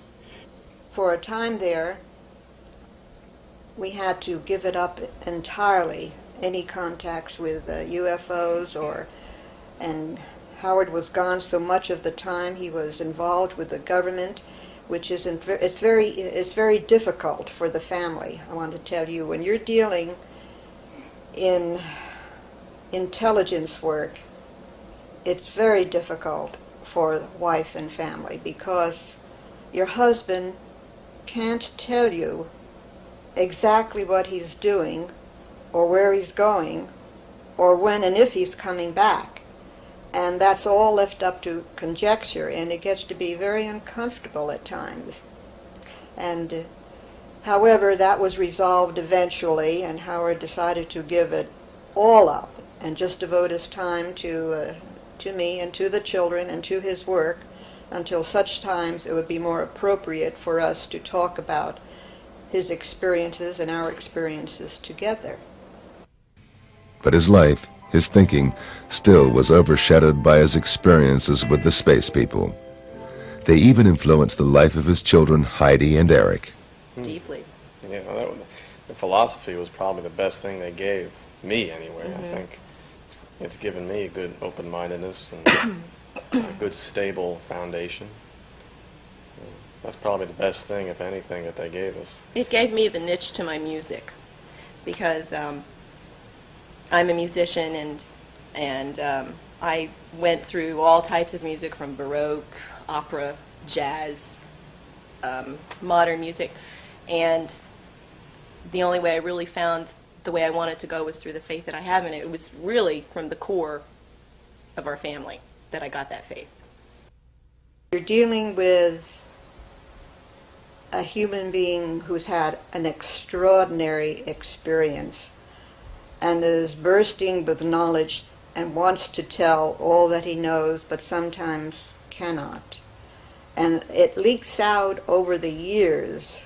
For a time there, we had to give it up entirely, any contacts with UFOs and Howard was gone so much of the time. He was involved with the government, which it's very difficult for the family. I want to tell you, when you're dealing in intelligence work, it's very difficult for wife and family because your husband can't tell you exactly what he's doing or where he's going or when and if he's coming back. And that's all left up to conjecture, and it gets to be very uncomfortable at times. And however, that was resolved eventually, and Howard decided to give it all up and just devote his time to me and to the children and to his work until such times it would be more appropriate for us to talk about his experiences and our experiences together. But his life, his thinking, still was overshadowed by his experiences with the space people. They even influenced the life of his children, Heidi and Eric. Deeply. You know, the philosophy was probably the best thing they gave me anyway. I think it's given me a good open-mindedness and a good stable foundation. That's probably the best thing, if anything, that they gave us. It gave me the niche to my music because I'm a musician and I went through all types of music from Baroque, opera, jazz, modern music, and the only way I really found the way I wanted to go was through the faith that I have in it. It was really from the core of our family that I got that faith. You're dealing with a human being who's had an extraordinary experience and is bursting with knowledge and wants to tell all that he knows, but sometimes cannot. And it leaks out over the years,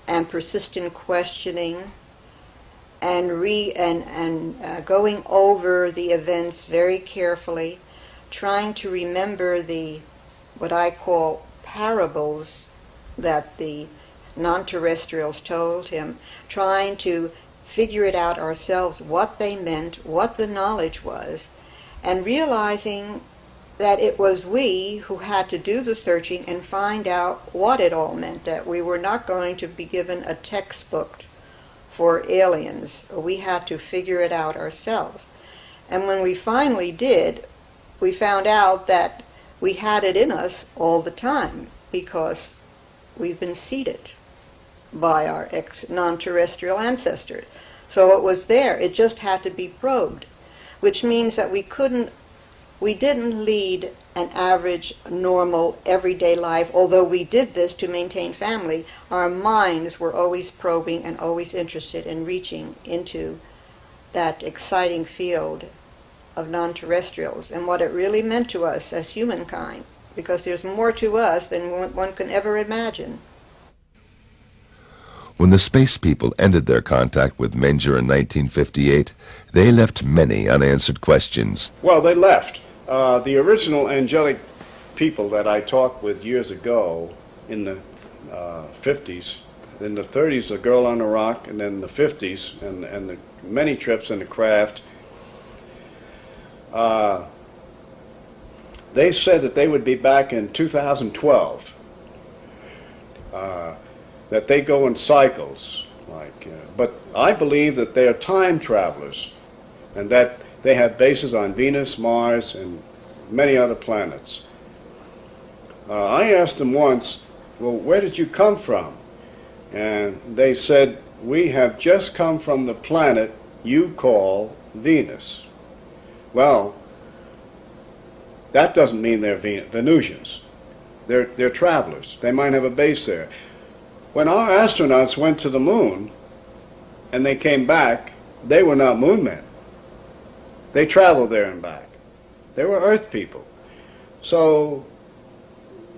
and persistent questioning, and going over the events very carefully, trying to remember what I call parables that the non-terrestrials told him, trying to figure it out ourselves, what they meant, what the knowledge was, and realizing that it was we who had to do the searching and find out what it all meant, that we were not going to be given a textbook for aliens. We had to figure it out ourselves. And when we finally did, we found out that we had it in us all the time because we've been seeded by our non-terrestrial ancestors. So it was there. It just had to be probed, which means that we didn't lead an average, normal, everyday life. Although we did this to maintain family, our minds were always probing and always interested in reaching into that exciting field of non-terrestrials and what it really meant to us as humankind, because there's more to us than one can ever imagine. When the space people ended their contact with Menger in 1958, they left many unanswered questions. Well, they left. The original angelic people that I talked with years ago in the 50s in the 30s, The Girl on the Rock, and then the 50s, and the many trips in the craft, they said that they would be back in 2012, that they go in cycles. But I believe that they are time travelers, and that they have bases on Venus, Mars, and many other planets. I asked them once, well, where did you come from? And they said, we have just come from the planet you call Venus. Well, that doesn't mean they're Venusians. They're travelers. They might have a base there. When our astronauts went to the moon and they came back, they were not moon men. They traveled there and back. They were Earth people. So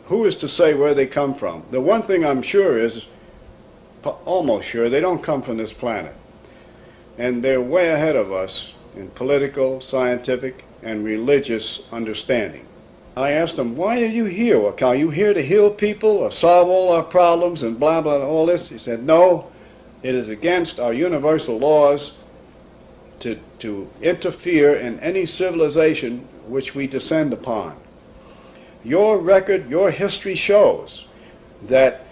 who is to say where they come from? The one thing I'm sure is, almost sure, they don't come from this planet. And they're way ahead of us in political, scientific, and religious understanding. I asked them, why are you here? Well, are you here to heal people or solve all our problems and blah, blah, all this? He said, no, it is against our universal laws to interfere in any civilization which we descend upon. Your record, your history shows that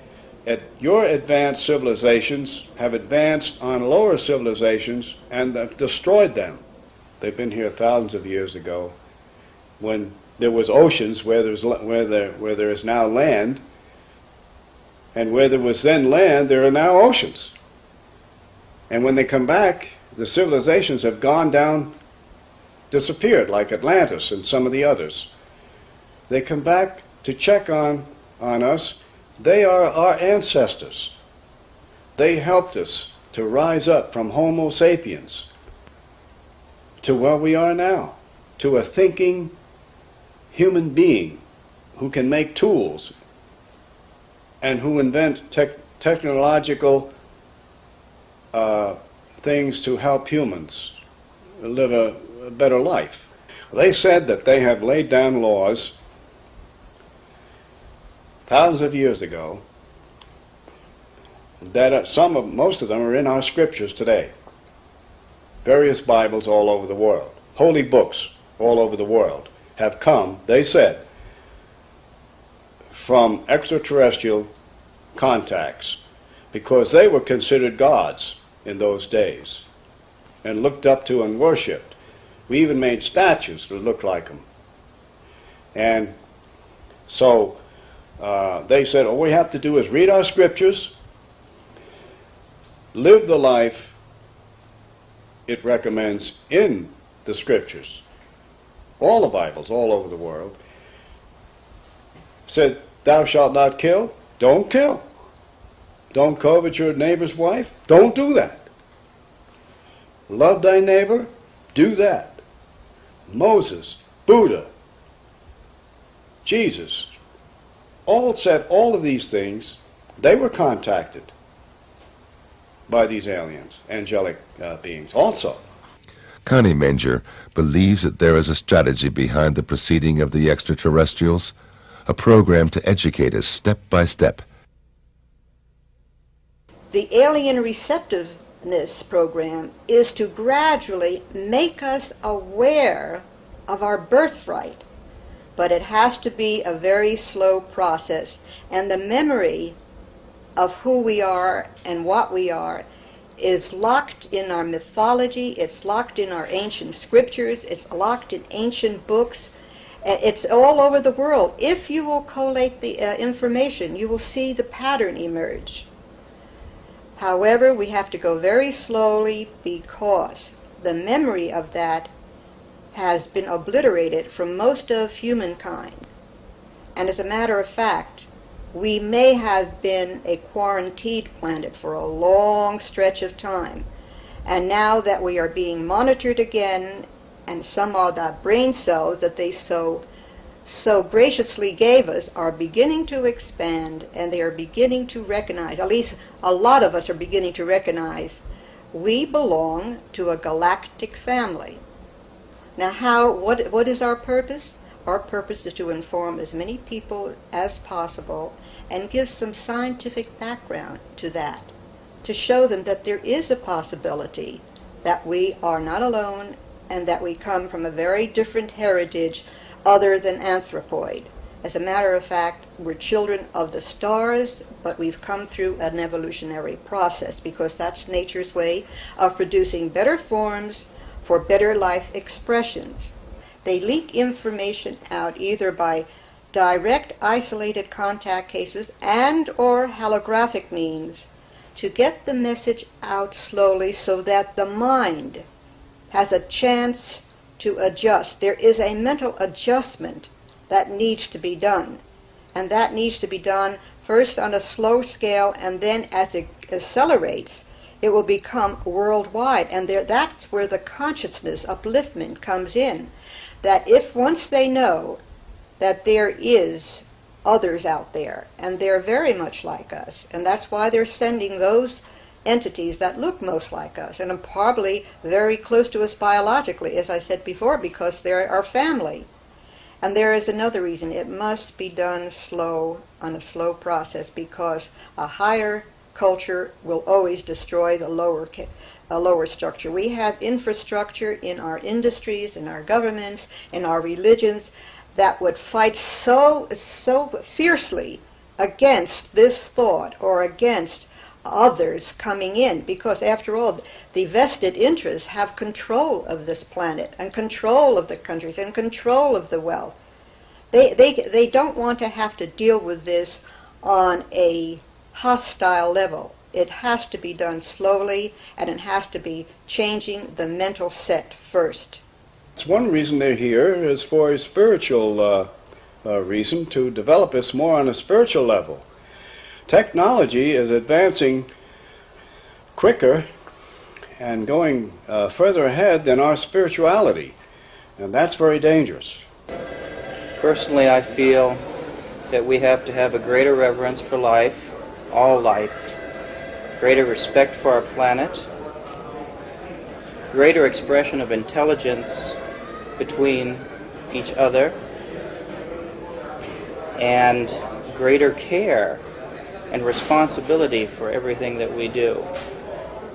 your advanced civilizations have advanced on lower civilizations and have destroyed them. They've been here thousands of years ago when there was oceans where there is now land, and where there was then land, there are now oceans. And when they come back, the civilizations have gone down, disappeared, like Atlantis and some of the others. They come back to check on us. They are our ancestors. They helped us to rise up from Homo sapiens to where we are now, to a thinking human being who can make tools and who invent technological things to help humans live a better life. They said that they have laid down laws thousands of years ago that most of them are in our scriptures today. Various Bibles all over the world, holy books all over the world have come, they said, from extraterrestrial contacts, because they were considered gods in those days and looked up to and worshipped. We even made statues that looked like them. And so they said, all we have to do is read our scriptures, live the life it recommends in the scriptures. All the Bibles all over the world said, thou shalt not kill, don't kill. Don't covet your neighbor's wife, don't do that. Love thy neighbor, do that. Moses, Buddha, Jesus, all said all of these things. They were contacted by these aliens, angelic beings also. Connie Manger believes that there is a strategy behind the proceeding of the extraterrestrials, a program to educate us step by step. The alien receptiveness program is to gradually make us aware of our birthright, but it has to be a very slow process, and the memory of who we are and what we are is locked in our mythology, it's locked in our ancient scriptures, it's locked in ancient books, it's all over the world. If you will collate the information, you will see the pattern emerge. However, we have to go very slowly because the memory of that has been obliterated from most of humankind. And as a matter of fact, we may have been a quarantined planet for a long stretch of time. And now that we are being monitored again, and some of the brain cells that they so graciously gave us are beginning to expand, and they are beginning to recognize, at least a lot of us are beginning to recognize, we belong to a galactic family. Now what is our purpose? Our purpose is to inform as many people as possible and give some scientific background to that, to show them that there is a possibility that we are not alone and that we come from a very different heritage other than anthropoid. As a matter of fact, we're children of the stars, but we've come through an evolutionary process because that's nature's way of producing better forms for better life expressions. They leak information out either by direct isolated contact cases and or holographic means to get the message out slowly so that the mind has a chance to adjust. There is a mental adjustment that needs to be done, and that needs to be done first on a slow scale, and then as it accelerates, it will become worldwide. And that's where the consciousness upliftment comes in, that if once they know that there is others out there, and they're very much like us, and that's why they're sending those entities that look most like us and are probably very close to us biologically, as I said before, because they're our family. And there is another reason. It must be done slow, on a slow process, because a higher culture will always destroy the lower structure. We have infrastructure in our industries, in our governments, in our religions that would fight so fiercely against this thought or against others coming in, because after all, the vested interests have control of this planet and control of the countries and control of the wealth. They don't want to have to deal with this on a hostile level. It has to be done slowly, and it has to be changing the mental set first. It's one reason they're here is for a spiritual reason, to develop us more on a spiritual level. Technology is advancing quicker and going further ahead than our spirituality, and that's very dangerous. Personally, I feel that we have to have a greater reverence for life, all life, greater respect for our planet, greater expression of intelligence between each other, and greater care and responsibility for everything that we do.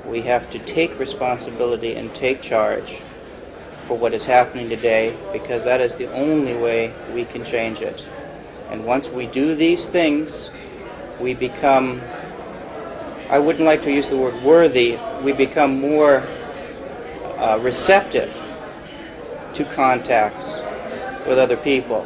We have to take responsibility and take charge for what is happening today, because that is the only way we can change it. And once we do these things, we become, I wouldn't like to use the word worthy, we become more receptive to contacts with other people.